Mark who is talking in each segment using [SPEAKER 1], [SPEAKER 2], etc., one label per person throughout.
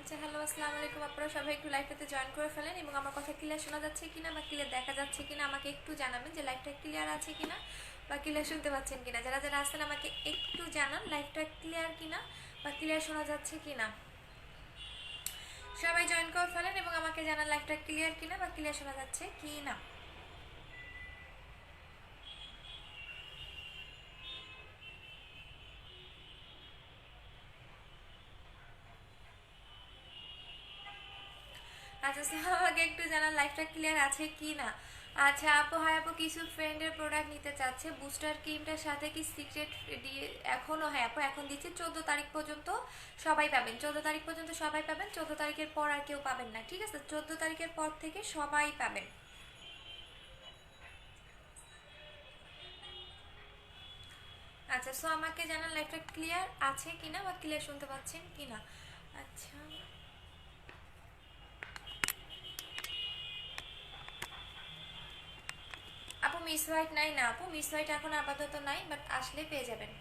[SPEAKER 1] আচ্ছা, হ্যালো, আসসালামু আলাইকুম। আপনারা সবাই একটু লাইভটাতে জয়েন করে ফেলেন এবং আমার কথা ক্লিয়ার শোনা যাচ্ছে কিনা বা ক্লিয়ার দেখা যাচ্ছে কিনা আমাকে একটু জানাবেন যে লাইভটা ক্লিয়ার আছে কিনা বা ক্লিয়ার শুনতে পাচ্ছেন কিনা। যারা যারা আসছেন আমাকে একটু জানান লাইভটা ক্লিয়ার কিনা বা ক্লিয়ার শোনা যাচ্ছে কিনা। সবাই জয়েন করে ফেলেন এবং আমাকে জানান লাইভটা ক্লিয়ার কিনা বা ক্লিয়ার শোনা যাচ্ছে কিনা। আচ্ছা, আমাকে একটু জানান লাইফটা ক্লিয়ার আছে কি না। আচ্ছা আপু, হাই আপু, কিছু ফ্রেন্ডের প্রোডাক্ট নিতে চাচ্ছে বুস্টার ক্রিমটার সাথে কি সিক্রেট দিয়ে এখনো? হ্যাঁ আপু, এখন দিচ্ছি 14 তারিখ পর্যন্ত সবাই পাবেন। 14 তারিখ পর্যন্ত সবাই পাবেন, 14 তারিখের পর আর কেউ পাবেন না, ঠিক আছে? 14 তারিখের পর থেকে সবাই পাবেন। আচ্ছা, সো আমাকে জানান লাইফটা ক্লিয়ার আছে কিনা বা ক্লিয়ার শুনতে পাচ্ছেন কিনা। আচ্ছা আপু, মিস হোয়াইট নাই না আপু, মিস হোয়াইট এখন আপাতত নাই, বাট আসলে পেয়ে যাবেন,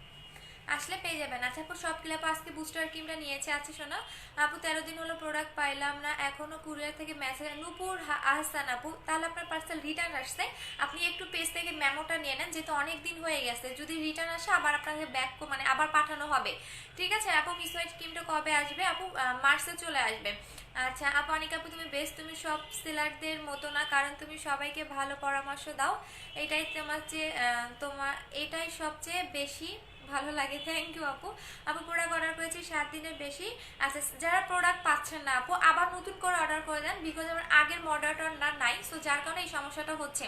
[SPEAKER 1] আসলে পেয়ে যাবেন। আচ্ছা আপু, সব ক্লিয়ার। আজকে বুস্টার ক্রিমটা নিয়েছে আছে শোনা আপু, 13 দিন হলো প্রোডাক্ট পাইলাম না, এখনো কুরিয়ার থেকে মেসেজ। নূপুর আহসান আপু, তাহলে আপনার পার্সেল রিটার্ন আসছে, আপনি একটু পেজ থেকে মেমোটা নিয়ে নেন, যেহেতু অনেক দিন হয়ে গেছে। যদি রিটার্ন আসে আবার আপনাকে ব্যাক মানে আবার পাঠানো হবে, ঠিক আছে আপু? মিস হোয়াইট ক্রিমটা কবে আসবে আপু? মার্চে চলে আসবে। আচ্ছা আপু, অনিক আপু, তুমি বেস্ট, তুমি সব সেলারদের মতো না, কারণ তুমি সবাইকে ভালো পরামর্শ দাও, এটাই তোমার চেয়ে তোমার এটাই সবচেয়ে বেশি ভালো লাগে। থ্যাংক ইউ আপু। আপু, প্রোডাক্ট অর্ডার করেছি 7 দিনের বেশি। আচ্ছা, যারা প্রোডাক্ট পাচ্ছেন না আপু, আবার নতুন করে অর্ডার করে দেন, বিকজ আমার আগের মডেলটা নাই, সো যার কারণে এই সমস্যাটা হচ্ছে।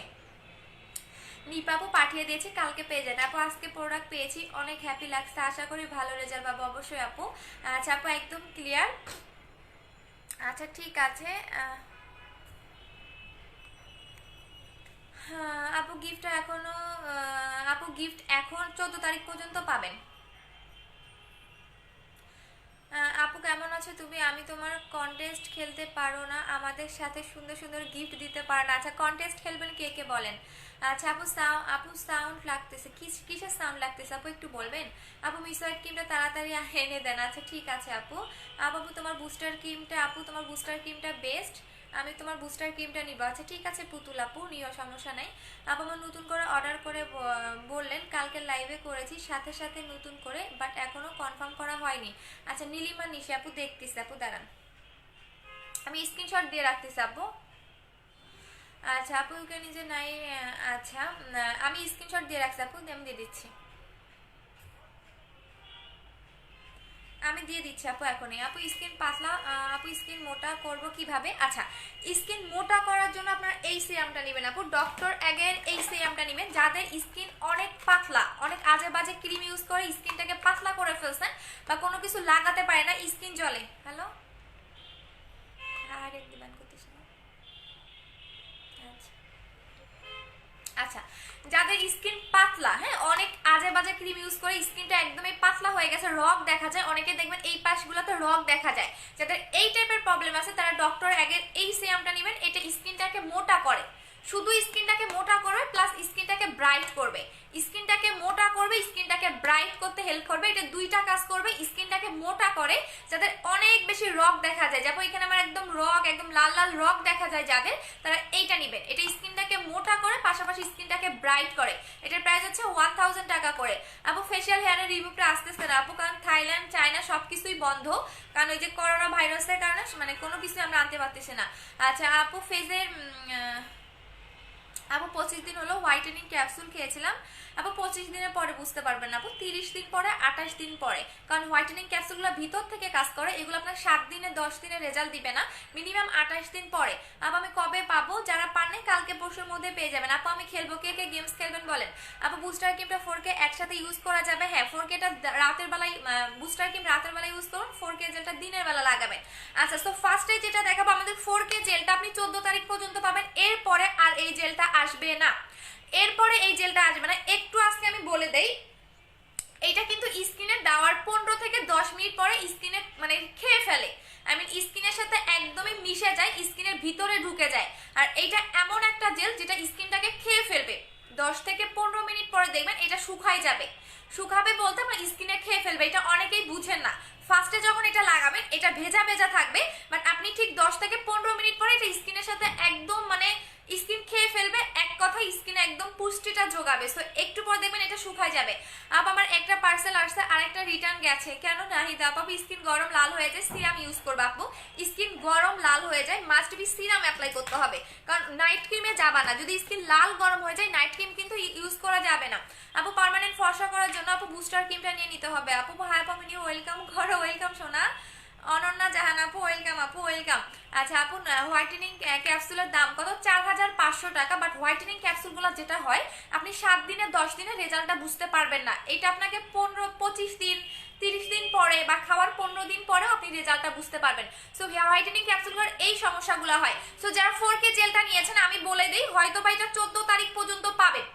[SPEAKER 1] নিপা আপু পাঠিয়ে দিয়েছি, কালকে পেয়ে যান আপু। আজকে প্রোডাক্ট পেয়েছি, অনেক হ্যাপি লাগছে, আশা করি ভালো রেজাল্ট পাবো অবশ্যই আপু। আচ্ছা আপু, একদম ক্লিয়ার। আচ্ছা ঠিক আছে। হ্যাঁ আপু, গিফটটা এখনো আপু গিফট এখন 14 তারিখ পর্যন্ত পাবেন। আপু কেমন আছো তুমি? আমি তোমার কন্টেস্ট খেলতে পারো না, আমাদের সাথে সুন্দর সুন্দর গিফট দিতে পারো না। আচ্ছা, কন্টেস্ট খেলবেন কে কে বলেন? আচ্ছা আপু, সাউন্ড লাগতেছে, কিসের সাউন্ড লাগতেছে আপু একটু বলবেন? আপু, মিসওয়াইট ক্রিমটা তাড়াতাড়ি এনে দেন। আচ্ছা ঠিক আছে আপু। আপু তোমার বুস্টার ক্রিমটা, আপু তোমার বুস্টার ক্রিমটা বেস্ট, আমি তোমার বুস্টার ক্রিমটা নিব। আচ্ছা ঠিক আছে পুতুল আপু, নিও, সমস্যা নাই। আপু আমার নতুন করে অর্ডার করে বললেন, কালকে লাইভে করেছি সাথে সাথে নতুন করে, বাট এখনো কনফার্ম করা হয়নি। আচ্ছা, নীলিমা নিশি আপু, দেখতেছি আপু, দাঁড়ান, আমি স্ক্রিনশট দিয়ে রাখতেছি আপু। আচ্ছা আপু, ওকে নিজে নাই। আচ্ছা, আমি স্ক্রিনশট দিয়ে রাখছি আপু, আমি দিয়ে দিচ্ছি, আমি দিয়ে দিচ্ছি আপু এখনই। আপু স্কিন পাতলা, আপু স্কিন মোটা করব কিভাবে? আচ্ছা, স্কিন মোটা করার জন্য আপনার এই সিরামটা নেবেন আপু, ডক্টর এগের এই সিরামটা নেবেন। যাদের স্কিন অনেক পাতলা, অনেক আজে বাজে ক্রিম ইউজ করে স্কিনটাকে পাতলা করে ফেলছেন, বা কোনো কিছু লাগাতে পারে না, স্কিন জলে। হ্যালো, আর ডিমান্ড করতেছে না। আচ্ছা আচ্ছা, যাদের স্কিন পাতলা, হ্যাঁ, অনেক আজে বাজে ক্রিম ইউজ করে স্কিনটা একদমই পাতলা হয়ে গেছে, রগ দেখা যায়, অনেকে দেখবেন এই পাশগুলোতে রগ দেখা যায়, যাদের এই টাইপের প্রবলেম আছে তারা ডক্টর আগের এই সিরামটা নেবেন। এটা স্কিনটাকে মোটা করে, শুধু স্কিনটাকে মোটা করবে, প্লাস স্কিনটাকে ব্রাইট করবে, স্কিনটাকে মোটা করবে, স্কিনটাকে ব্রাইট করতে হেল্প করবে। এটা দুইটা কাজ করবে, স্কিনটাকে মোটা করে, যাদের অনেক বেশি রগ দেখা যায়, যেমন এখানে আমার একদম রগ, একদম লাল লাল রগ দেখা যায় যাদের, তারা এইটা নেবেন। এটা স্কিনটাকে মোটা করে, পাশাপাশি স্কিনটাকে ব্রাইট করে। এটার প্রাইস হচ্ছে 1000 টাকা করে। আপু ফেশিয়াল হেয়ারের রিমুভটা আসতেছে না আপু, কারণ থাইল্যান্ড চায়না সবকিছুই বন্ধ, কারণ ওই যে করোনা ভাইরাসের কারণে মানে কোনো কিছু আমরা আনতে পারতেছি না। আচ্ছা আপু, ফেজের আপু 25 দিন হলো হোয়াইটেনিং ক্যাপসুল খেয়েছিলাম আপু, 25 দিনের পরে বুঝতে পারবেন না আপু, 30 দিন পরে, 28 দিন পরে, কারণ হোয়াইটেনিং ক্যাপসুলগুলো ভিতর থেকে কাজ করে, এগুলো আপনার 7 দিনে 10 দিনে রেজাল্ট দিবে না, মিনিমাম 28 দিন পরে। আপু আমি কবে পাবো? যারা পান কালকে পরশুর মধ্যে পেয়ে যাবেন আপু। আমি খেলবো, কে কে গেমস খেলবেন বলেন? আপু বুস্টার ক্রিমটা 4K একসাথে ইউজ করা যাবে? হ্যাঁ, 4Kটা রাতের বেলায়, বুস্টার ক্রিম রাতের বেলায় ইউজ করুন, 4K জেলটা দিনের বেলা লাগাবেন। আচ্ছা, তো ফার্স্টে যেটা দেখাবো আমাদের 4K জেলটা, আপনি 14 তারিখ পর্যন্ত পাবেন, এরপরে আর এই জেলটা আসবে না, এরপরে এই জেলটা আসবে না। একটু আজকে আমি বলে দেই, এটা কিন্তু স্কিনে দেওয়ার 15 থেকে 10 মিনিট পরে স্কিনে মানে খেয়ে ফেলে, আই মিন স্কিনের সাথে একদমই মিশে যায়, স্কিনের ভিতরে ঢুকে যায়। আর এইটা এমন একটা জেল যেটা স্কিনটাকে খেয়ে ফেলবে, 10 থেকে 15 মিনিট পরে দেখবেন এটা শুকায় যাবে। শুকাবে বলতে আপনার স্কিনে খেয়ে ফেলবে, এটা অনেকেই বুঝেন না। ফার্স্টে যখন এটা লাগাবেন এটা ভেজা ভেজা থাকবে, বাট আপনি ঠিক 10 থেকে 15 মিনিট পরে এটা স্কিনের সাথে একদম মানে স্কিন খেয়ে ফেলবে, এক কথায় স্কিনে একদম পুষ্টিটা যোগাবে। সো একটু পর দেখবেন এটা শুকায় যাবে। আপ আমার একটা পার্সেল আসছে আর একটা রিটার্ন গেছে, কেন নাহিদা আপু স্কিন গরম লাল হয়ে যায়, সিরাম ইউজ করবে আপু। স্কিন গরম লাল হয়ে যায় মাস্ট বি সিরাম অ্যাপ্লাই করতে হবে, কারণ নাইট ক্রিমে যাবা না। যদি স্কিন লাল গরম হয়ে যায় নাইট ক্রিম কিন্তু ইউজ করা যাবে না আপু। পার্মানেন্ট ফর্সা করার জন্য আপু বুস্টার ক্রিমটা নিয়ে নিতে হবে আপু। হাই পামিনি ওয়েলকাম করো, ওয়েলকাম সোনা। অনন্যা জাহান আপু ওয়েলকাম আপু, ওয়েলকাম। আচ্ছা আপু হোয়াইটেনিং ক্যাপসুলের দাম কত? 4500 টাকা। বাট হোয়াইটেনিং ক্যাপসুলগুলো যেটা হয় আপনি 7 দিনে 10 দিনে রেজাল্টটা বুঝতে পারবেন না, এটা আপনাকে 15-25 দিন 30 দিন পরে বা খাওয়ার 15 দিন পরেও আপনি রেজাল্টটা বুঝতে পারবেন। সো হোয়াইটেনিং ক্যাপসুলগুলোর এই সমস্যাগুলো হয়। সো যারা 4K জেলটা নিয়েছেন আমি বলে দিই, হয়তো বা এটা 14 তারিখ পর্যন্ত পাবেন,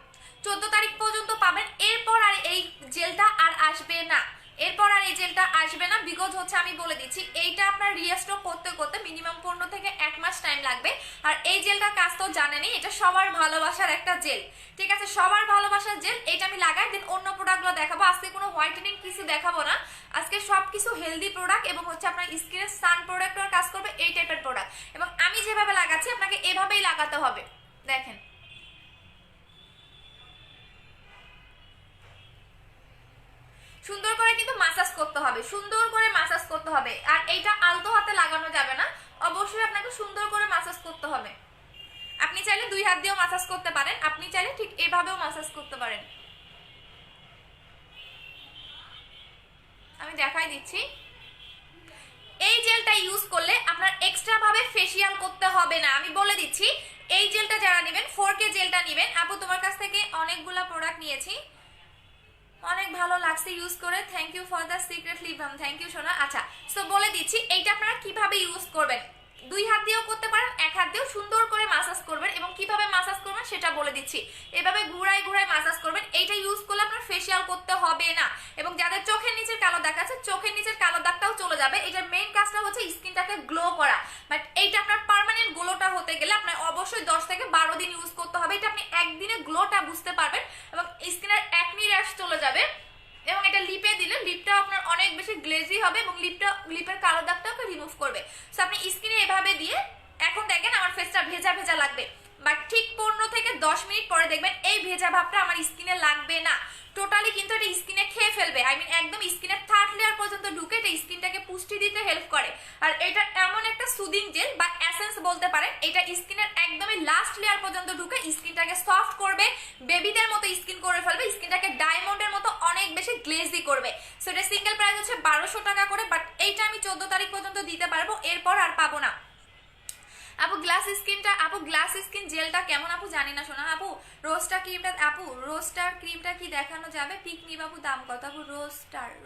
[SPEAKER 1] 14 তারিখ পর্যন্ত পাবেন। এরপর আর এই জেলটা আর আসবে না, এরপর আর এই জেলটা আসবে না। বিকজ হচ্ছে আমি বলে দিচ্ছি এইটা আপনার রিস্টক করতে করতে মিনিমাম 15 থেকে 1 মাস টাইম লাগবে। আর এই জেলটার কাজ তো জানেনই, এটা সবার ভালোবাসার একটা জেল, ঠিক আছে, সবার ভালোবাসার জেল। এটা আমি লাগাই দিন অন্য প্রোডাক্টগুলো দেখাবো। আজকে কোনো হোয়াইটেনিং কিছু দেখাবো না, আজকে সবকিছু হেলদি প্রোডাক্ট এবং হচ্ছে আপনার স্কিনের সান প্রোডাক্টের কাজ করবে এই টাইপের প্রোডাক্ট। এবং আমি যেভাবে লাগাচ্ছি আপনাকে এভাবেই লাগাতে হবে। দেখেন সুন্দর করে কিন্তু মাসাজ করতে হবে, সুন্দর করে মাসাজ করতে হবে। আর এইটা আলতো হাতে লাগানো যাবে না, অবশ্যই আপনাকে সুন্দর করে মাসাজ করতে হবে। আপনি চাইলে 2 হাত দিয়েও মাসাজ করতে পারেন, আপনি চাইলে ঠিক এভাবেও মাসাজ করতে পারেন। আমি দেখাই দিচ্ছি। এই জেলটা ইউজ করলে আপনার এক্সট্রা ভাবে ফেসিয়াল করতে হবে না, আমি বলে দিচ্ছি। এই জেলটা যারা নেবেন 4K জেলটা নেবেন। আপু তোমার কাছ থেকে অনেকগুলা প্রোডাক্ট নিয়েছি, অনেক ভালো লাগছে ইউজ করে, thank you for the secret lip balm, thank you সোনা। আচ্ছা সো বলে দিচ্ছি এইটা আপনারা কিভাবে ইউজ করবেন। 2 হাত দিয়েও করতে পারেন, 1 হাত দিয়েও সুন্দর করে মাসাজ করবেন। এবং কিভাবে মাসাজ করবেন সেটা বলে দিচ্ছি, এভাবে ঘুরাই ঘুরাই মাসাজ করবেন। এইটা ইউজ করলে আপনার ফেসিয়াল করতে হবে না। এবং যাদের চোখের নিচের কালো দাগ আছে চোখের নিচের কালো দাগটাও চলে যাবে। এটার মেইন কাজটা হচ্ছে স্কিনটাকে গ্লো করা, বাট এইটা আপনার পার্মানেন্ট গ্লোটা হতে গেলে আপনার অবশ্যই 10 থেকে 12 দিন ইউজ করতে হবে। এটা আপনি একদিনে গ্লোটা বুঝতে পারবেন এবং স্কিনের অ্যাকনি র্যাশ চলে যাবে। এবং এটা লিপে দিলে লিপটাও আপনার অনেক বেশি গ্লেজি হবে এবং লিপের কালো দাগটাকে রিমুভ করবে। সো আপনি স্কিনে এভাবে দিয়ে, এখন দেখেন আমার ফেসটা ভেজা ভেজা লাগবে, বাট ঠিক 15 থেকে 10 মিনিট পরে দেখবেন এই ভেজা ভাবটা আমার স্কিনে লাগবে না, টোটালি কিন্তু এটা স্কিনে খেয়ে ফেলবে। আই মিন একদম স্কিনের 3rd লেয়ার পর্যন্ত ঢুকে এটা স্কিনটাকে পুষ্টি দিতে হেল্প করে। আর এটা এমন একটা সুদিং জেল বা এসেন্স বলতে পারেন, এটা স্কিনের একদমই লাস্ট লেয়ার পর্যন্ত ঢুকে স্কিনটাকে সফট করবে, বেবিদের মতো স্কিন করে ফেলবে, স্কিনটাকে ডায়মন্ডের মতো অনেক বেশি গ্লেজি করবে। সো এটা সিঙ্গেল প্রাইস হচ্ছে 1200 টাকা করে, বাট এইটা আমি 14 তারিখ পর্যন্ত দিতে পারবো, এরপর আর পাবো না। আপু গ্লাস স্কিনটা, আপু গ্লাস স্কিন জেলটা কেমন আপু জানি না শোনা। আপু রোস্টার ক্রিমটা, আপু রোস্টার ক্রিমটা কি দেখানো যাবে? পিকনি বাবু দাম কত আপু?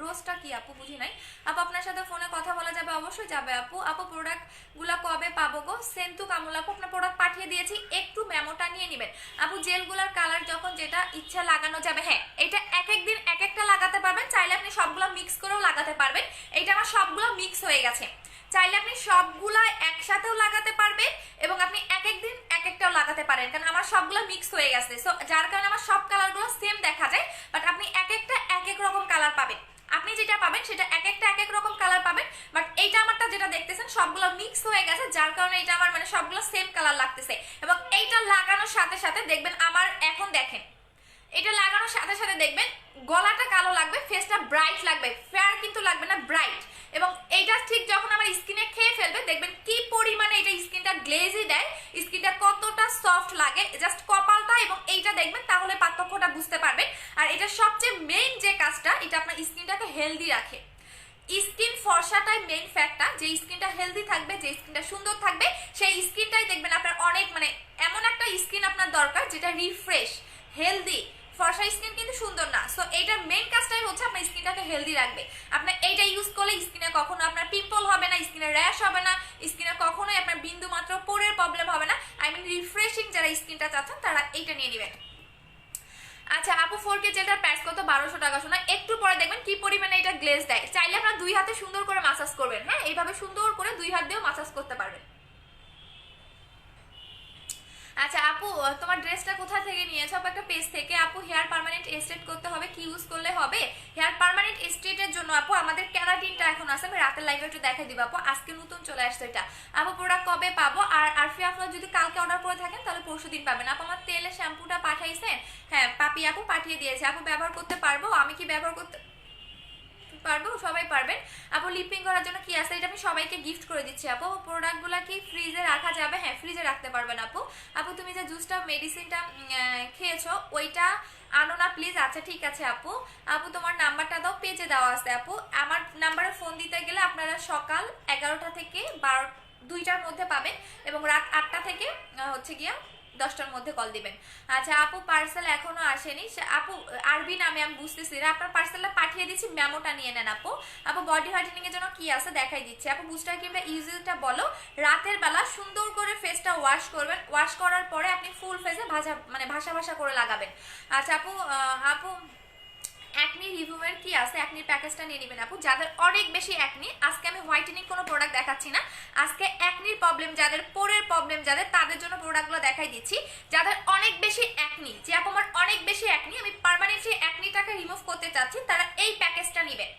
[SPEAKER 1] রোস্টার কি আপু বুঝি নাই। আপু আপনার সাথে ফোনে কথা বলা যাবে? অবশ্যই যাবে আপু। আপু প্রোডাক্টগুলো কবে পাবো গো? সেন্টু কামুল আপু আপনার প্রোডাক্ট পাঠিয়ে দিয়েছি, একটু মেমোটা নিয়ে নেবেন। আপু জেলগুলোর কালার যখন যেটা ইচ্ছা লাগানো যাবে, হ্যাঁ এটা এক এক দিন এক একটা লাগাতে পারবেন, চাইলে আপনি সবগুলো মিক্স করেও লাগাতে পারবেন। এইটা আমার সবগুলো মিক্স হয়ে গেছে, চাইলে আপনি সবগুলা একসাথেও লাগাতে পারবেন এবং আপনি এক এক দিন এক একটাও লাগাতে পারেন, কারণ আমার সবগুলো মিক্স হয়ে গেছে। সো যার কারণে আমার সব কালারগুলো সেম দেখা যায়, বাট আপনি এক একটা এক এক রকম কালার পাবেন। আপনি যেটা পাবেন সেটা এক একটা এক এক রকম কালার পাবেন, বাট এইটা আমারটা যেটা দেখতেছেন সবগুলো মিক্স হয়ে গেছে, যার কারণে এটা আমার মানে সবগুলো সেম কালার লাগতেছে। এবং এইটা লাগানোর সাথে সাথে দেখবেন আমার, এখন দেখেন এটা লাগানোর সাথে সাথে দেখবেন গলাটা কালো লাগবে, ফেসটা ব্রাইট লাগবে, ফেয়ার কিন্তু লাগবে না, ব্রাইট। এবং এইটা ঠিক যখন আমার স্কিনে খেয়ে ফেলবে দেখবেন কি পরিমাণে এটা স্কিনটা গ্লেজি দেয়, স্কিনটা কতটা সফট লাগে, জাস্ট কপালটা এবং এইটা দেখবেন, তাহলে পার্থক্যটা বুঝতে পারবেন। আর এটা সবচেয়ে মেইন যে কাজটা, এটা আপনার স্কিনটাকে হেলদি রাখে। স্কিন ফর্সাটাই মেইন ফ্যাক্টটা, যে স্কিনটা হেলদি থাকবে, যে স্কিনটা সুন্দর থাকবে, সেই স্কিনটাই দেখবেন আপনার অনেক মানে এমন একটা স্কিন আপনার দরকার যেটা রিফ্রেশ হেলদি। ফর্সা স্কিন কিন্তু সুন্দর না। সো এইটার মেইন কাজটাই হচ্ছে আপনার স্কিনটাকে হেলদি রাখবে। আপনার এইটা ইউজ করলে স্কিনে কখনো আপনার পিম্পল হবে না, স্কিনে র্যাশ হবে না, স্কিনে কখনোই আপনার বিন্দু মাত্র পোরের প্রবলেম হবে না। আই মিন রিফ্রেশিং যারা স্কিনটা চাচ্ছেন তারা এইটা নিয়ে নেবেন। আচ্ছা আপু 4K জেলটার প্রাইস কত? 1200 টাকা শোনা। একটু পরে দেখবেন কি পরিমাণে এটা গ্লেজ দেয়। চাইলে আপনার 2 হাতে সুন্দর করে মাসাজ করবেন, হ্যাঁ এইভাবে সুন্দর করে 2 হাত দিয়েও মাসাজ করতে পারবেন। আচ্ছা আপু আপু তোমার ড্রেসটা কোথা থেকে নিয়েছো? আপু একটা পেজ থেকে। আপু হেয়ার পার্মানেন্ট স্ট্রেট করতে হবে, কি ইউজ করলে হবে? হেয়ার পার্মানেন্ট স্ট্রেটের জন্য আপু আমাদের ক্যারাটিনটা এখন আছে, আমি রাতের লাইভে একটু দেখাই দিব আপু, আজকে নতুন চলে আসছে এটা। আপু প্রোডাক্ট কবে পাবো? আর আরফি আপনারা যদি কালকে অর্ডার করে থাকেন তাহলে পরশুদিন পাবেন। আপু আমার তেলে শ্যাম্পুটা পাঠাইছেন? হ্যাঁ পাপি আপু পাঠিয়ে দিয়েছে। আপু ব্যবহার করতে পারবো? আমি কি ব্যবহার করতে পারবো? সবাই পারবেন। আপু লিপিং করার জন্য কি আছে? এটা আমি সবাইকে গিফট করে দিচ্ছি আপু। প্রোডাক্টগুলো কি ফ্রিজে রাখা যাবে? হ্যাঁ ফ্রিজে রাখতে পারবেন আপু। আপু তুমি যে জুসটা মেডিসিনটা খেয়েছো ওইটা আনো না প্লিজ। আচ্ছা ঠিক আছে আপু। আপু তোমার নাম্বারটা দাও, পেজে দেওয়া আছে আপু। আমার নাম্বারে ফোন দিতে গেলে আপনারা সকাল 11টা থেকে 2টার মধ্যে পাবেন এবং রাত 8টা থেকে হচ্ছে গিয়া 10টার মধ্যে কল দিবেন। আচ্ছা আপু পার্সেল এখনো আসেনি। আপু আরবি নামে আমি বুঝতেছি না, আপনার পার্সেলটা পাঠিয়ে দিচ্ছি, মেমোটা নিয়ে নেন আপু। আপু বডি হোয়াইটেনিং এর জন্য কি আছে দেখাই দিচ্ছি আপু। বুস্টার ক্রিমটা ইউজটা বলো। রাতের বেলা সুন্দর করে ফেসটা ওয়াশ করবেন, ওয়াশ করার পরে আপনি ফুল ফেসে ভাসা ভাসা করে লাগাবেন। আচ্ছা আপু আপু অ্যাকনি রিভিউয়ের কি আছে? অ্যাকনির প্যাকেজটা নিয়ে নেবেন আপু। যাদের অনেক বেশি অ্যাকনি, আজকে আমি হোয়াইটেনিং কোনো প্রোডাক্ট দেখাচ্ছি না, আজকে অ্যাকনির প্রবলেম যাদের, পোরের প্রবলেম যাদের, তাদের জন্য প্রোডাক্টগুলো দেখাই দিচ্ছি। যাদের অনেক বেশি অ্যাকনি, যে আপু আমার অনেক বেশি অ্যাকনি, আমি পার্মানেন্টলি অ্যাকনিটাকে রিমুভ করতে চাচ্ছি, তারা এই প্যাকেজটা নেবেন।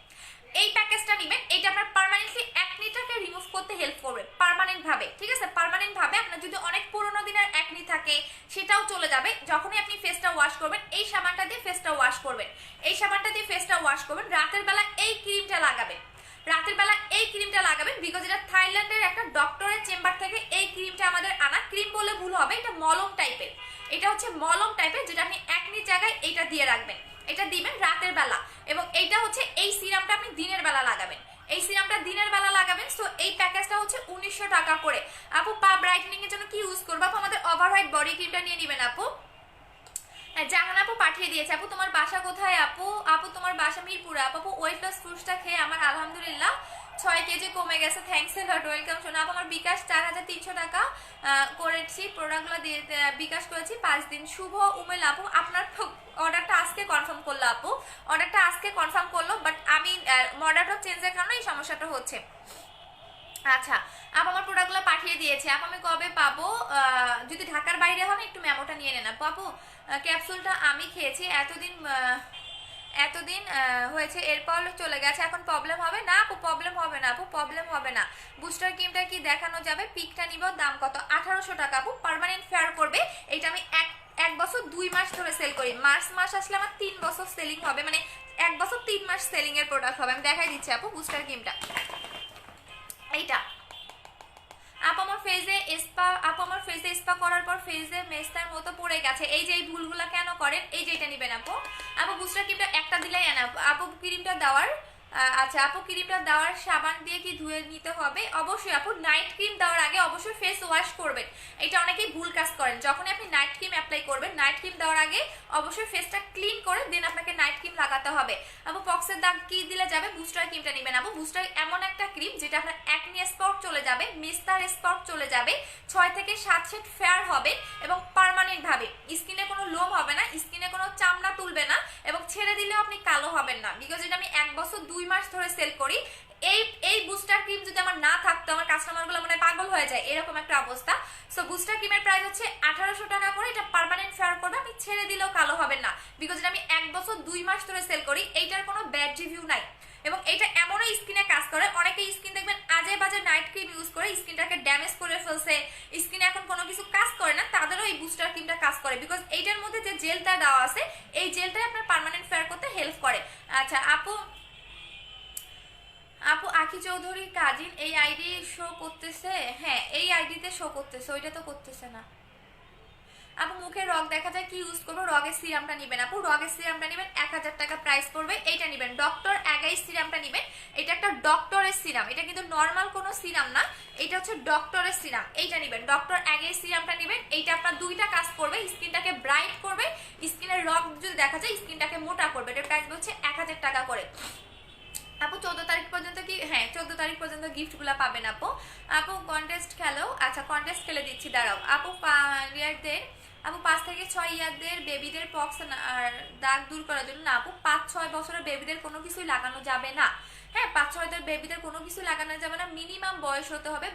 [SPEAKER 1] এই প্যাকেজটা নেবেন, এটা আপনার পার্মানেন্টলি অ্যাকনিটাকে রিমুভ করতে হেল্প করবে পার্মানেন্ট ভাবে, ঠিক আছে? পার্মানেন্ট ভাবে আপনার যদি অনেক পুরোনো দিনের অ্যাকনি থাকে সেটাও চলে যাবে যখনই আপনি ফেসটা ওয়াশ করবেন। এই সাবানটা দিয়ে ফেসটা ওয়াশ করবেন, এই সাবানটা দিয়ে ফেসটা ওয়াশ করবেন। রাতের বেলা এই ক্রিমটা লাগাবেন, রাতের বেলা এই ক্রিমটা লাগাবেন, বিকজ এটা থাইল্যান্ডের একটা ডক্টরের চেম্বার থেকে এই ক্রিমটা আমাদের আনা। ক্রিম বলে ভুল হবে, এটা মলম টাইপের, এটা হচ্ছে মলম টাইপের, যেটা আপনি অ্যাকনির জায়গায় এইটা দিয়ে রাখবেন, এটা দিবেন রাতের বেলা। এবং এইটা হচ্ছে এই সিরামটা আপনি দিনের বেলা লাগাবেন, এই সিরামটা দিনের বেলা লাগাবেন। সো এই প্যাকেজটা হচ্ছে 1900 টাকা করে। আপু পা ব্রাইটেনিং এর জন্য কি ইউজ করবো? আপু আমাদের ওভার হোয়াইট বডি ক্রিমটা নিয়ে নেবেন আপু। জাহান আপু পাঠিয়ে দিয়েছে। আপু তোমার বাসা কোথায় আপু? আপু তোমার বাসা মিরপুরে আপু। আপু ওয়েট লস ফ্রুটসটা খেয়ে আমার আলহামদুলিল্লাহ 6 কেজি কমে গেছে, থ্যাংকস এ লট, ওয়েলকাম। শোনো আপু আমার বিকাশ 4300 টাকা করেছি, প্রোডাক্টগুলো দিয়ে বিকাশ করেছি 5 দিন। শুভ উমেল আপু আপনার অর্ডারটা আজকে কনফার্ম করলো আপু, অর্ডারটা আজকে কনফার্ম করলো, বাট আমি অর্ডারটা চেঞ্জের কারণে এই সমস্যাটা হচ্ছে। আচ্ছা আপু আমার প্রোডাক্টগুলো পাঠিয়ে দিয়েছে আপু, আমি কবে পাবো? যদি ঢাকার বাইরে হন একটু মেমোটা নিয়ে নেন আপু। আপু ক্যাপসুলটা আমি খেয়েছি এতদিন এতদিন হয়েছে, এরপর চলে গেছে, এখন প্রবলেম হবে না আপু? প্রবলেম হবে না আপু, প্রবলেম হবে না। বুস্টার ক্রিমটা কি দেখানো যাবে? পিকটা নিব, দাম কত? 1800 টাকা আপু। পার্মানেন্ট ফেয়ার করবে, এটা আমি এক বছর 2 মাস ধরে সেল করি। মার্চ মাস আসলে আমার 3 বছর সেলিং হবে, মানে 1 বছর 3 মাস সেলিং এর প্রোডাক্ট হবে। আমি দেখাই দিচ্ছি আপু বুস্টার ক্রিমটা, এইটা। আপু আমার ফেজে স্পা করার পর ফেজে মেস্তার মতো পড়ে গেছে, এই যে এই ভুলগুলো কেন করেন? এই যে এটা নেবেন আপু। আপু বুস্টার ক্রিমটা একটা দিলেই আনা আপু। ক্রিমটা দেওয়ার আচ্ছা আপু ক্রিমটা দেওয়ার সাবান দিয়ে কি ধুয়ে নিতে হবে? অবশ্যই আপু, নাইট ক্রিম দেওয়ার আগে অবশ্যই ফেস ওয়াশ করবেন। এটা অনেকেই ভুল কাজ করেন, যখন আপনি নাইট ক্রিম অ্যাপ্লাই করবেন, নাইট ক্রিম দেওয়ার আগে অবশ্যই ফেসটা ক্লিন করে দেন আপনাকে নাইট ক্রিম লাগাতে হবে। আপু পক্সের দাগ কি দিলে যাবে? বুস্টার ক্রিমটা নেবেন আপু। বুস্টার এমন একটা ক্রিম যেটা আপনার অ্যাকনি স্পট চলে যাবে, মিস্টার স্পট চলে যাবে, 6 থেকে 7 শেড ফেয়ার হবে এবং পার্মানেন্ট ভাবে স্কিনে কোনো লোম হবে না, স্কিনে কোনো চামড়া তুলবে না এবং ছেড়ে দিলেও আপনি কালো হবেন না, বিকজ এটা আমি 1 বছর 2 মাস ধরে সেল করি। এই বুস্টার ক্রিম যদি আমার না থাকতো আমার কাস্টমারগুলো মনে হয় পাগল হয়ে যায়, এরকম একটা অবস্থা। সো বুস্টার ক্রিমের প্রাইস হচ্ছে 1800 টাকা করে, এটা পার্মানেন্ট ফেয়ার করবে, আপনি ছেড়ে দিলেও কালো হবেন না, বিকজ এটা আমি 1 বছর 2 মাস ধরে সেল করি। এইটার কোনো ব্যাড রিভিউ নাই এবং এটা এমনও স্কিনে কাজ করে, অনেকে স্কিন দেখবেন আজে বাজে নাইট ক্রিম ইউজ করে স্কিনটাকে ড্যামেজ করে ফেলছে, স্কিনে এখন কোনো কিছু কাজ করে না, তাদেরও এই বুস্টার ক্রিমটা কাজ করে, বিকজ এইটার মধ্যে যে জেলটা দেওয়া আছে এই জেলটাই আপনার পার্মানেন্ট ফেয়ার করতে হেল্প করে। আচ্ছা আপু আকি চৌধুরী কাজিন এই আইডি শো করতেছে? হ্যাঁ এই আইডিতে শো করতেছে, ওইটা তো করতেছে না আপু। মুখে রগ দেখা যায়, কি ইউজ করবো? রগের সিরামটা নেবেন আপু, রগের সিরামটা নেবেন, 1000 টাকা প্রাইস পড়বে। এইটা নেবেন, ডক্টর অ্যাগাইস সিরামটা নেবেন, এটা একটা ডক্টরের সিরাম, এটা কিন্তু নর্মাল কোনো সিরাম না, এটা হচ্ছে ডক্টরের সিরাম, এইটা নেবেন, ডক্টর অ্যাগাইস সিরামটা নেবেন। এইটা আপনার দুইটা কাজ করবে, স্কিনটাকে ব্রাইট করবে, স্কিনের রগ যদি দেখা যায় স্কিনটাকে মোটা করবে। এটার প্রাইস হচ্ছে 1000 টাকা করে আপু। 14 তারিখ পর্যন্ত কি? হ্যাঁ 14 তারিখ পর্যন্ত গিফটগুলো পাবেন আপু। আপু কন্টেস্ট খেলো? আচ্ছা কন্টেস্ট খেলে দিচ্ছি, দাঁড়াও আপু। ইয়ারদের আপু 5 থেকে 6 ইয়ারদের বেবিদের পক্স আর দাগ দূর করার জন্য না আপু, 5-6 বছরের বেবিদের কোনো কিছুই লাগানো যাবে না, হ্যাঁ, 5-6 বেবিদের কোনো কিছু লাগানো যাবে না, মিনিমাম বয়স হতে হবে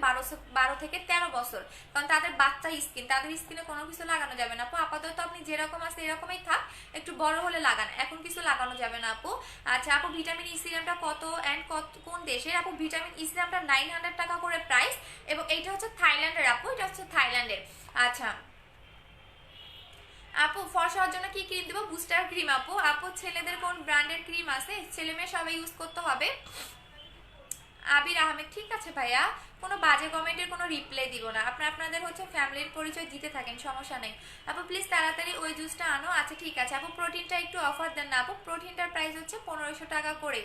[SPEAKER 1] 12 থেকে 13 বছর, কারণ তাদের বাচ্চা স্কিন, তাদের স্কিনে কোনো কিছু লাগানো যাবে না আপু। আপাতত আপনি যেরকম আছে এরকমই থাক, একটু বড় হলে লাগান, এখন কিছু লাগানো যাবে না আপু। আচ্ছা আপু, ভিটামিন ই সিরামটা কত অ্যান্ড কোন দেশের? আপু ভিটামিন ই সিরামটা 900 টাকা করে প্রাইস, এবং এইটা হচ্ছে থাইল্যান্ডের আপু, এটা হচ্ছে থাইল্যান্ডের। আচ্ছা আপু, ফর্সা হওয়ার জন্য কি ক্রিম দেবো? বুস্টার ক্রিম আপু। আপু ছেলেদের কোন ব্র্যান্ডের ক্রিম আছে? ছেলে মেয়ে সবাই ইউজ করতে হবে। আবির আহমেদ, ঠিক আছে ভাইয়া, কোনো বাজে কমেন্টের কোনো রিপ্লাই দিব না, আপনাদের হচ্ছে ফ্যামিলির পরিচয় দিতে থাকেন, সমস্যা নেই আপু। প্লিজ তাড়াতাড়ি ওই জুসটা আনো। আচ্ছা ঠিক আছে আপু, প্রোটিনটা একটু অফার দেন না আপু, প্রোটিনটার প্রাইস হচ্ছে 1500 টাকা করে।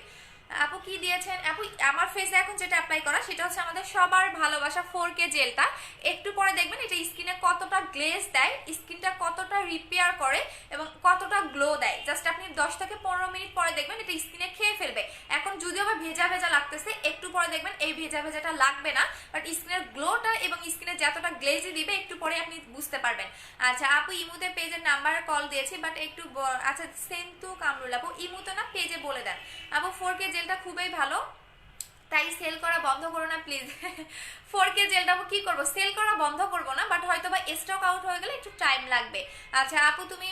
[SPEAKER 1] আপু কি দিয়েছেন আপু? আমার ফেসে এখন যেটা অ্যাপ্লাই করা সেটা হচ্ছে আমাদের সবার ভালোবাসা 4K জেলটা। একটু পরে দেখবেন এটা স্কিনে কতটা গ্লেজ দেয়, স্কিনটা কতটা রিপেয়ার করে এবং কতটা গ্লো দেয়। জাস্ট আপনি 10 থেকে 15 মিনিট পরে দেখবেন এটা স্কিনে খেয়ে ফেলবে। এখন যদিও বা ভেজা ভেজা লাগতেছে, একটু পরে দেখবেন এই ভেজা ভেজাটা লাগবে না, বাট স্কিনের গ্লোটা এবং স্কিনে যতটা গ্লেজি দিবে একটু পরে আপনি বুঝতে পারবেন। আচ্ছা আপু, ইমুতে পেজের নাম্বারে কল দিয়েছি, বাট একটু আচ্ছা সেন্টু কামরুল আপু, ইমুতে না পেজে বলে দেন আপু। 4K জেলটা খুবই ভালো, তাই সেল করা বন্ধ করো না প্লিজ। 4K জেলটা কি করবো, সেল করা বন্ধ করবো না, বাট হয়তো বা স্টক আউট হয়ে গেলে একটু টাইম লাগবে। আচ্ছা আপু তুমি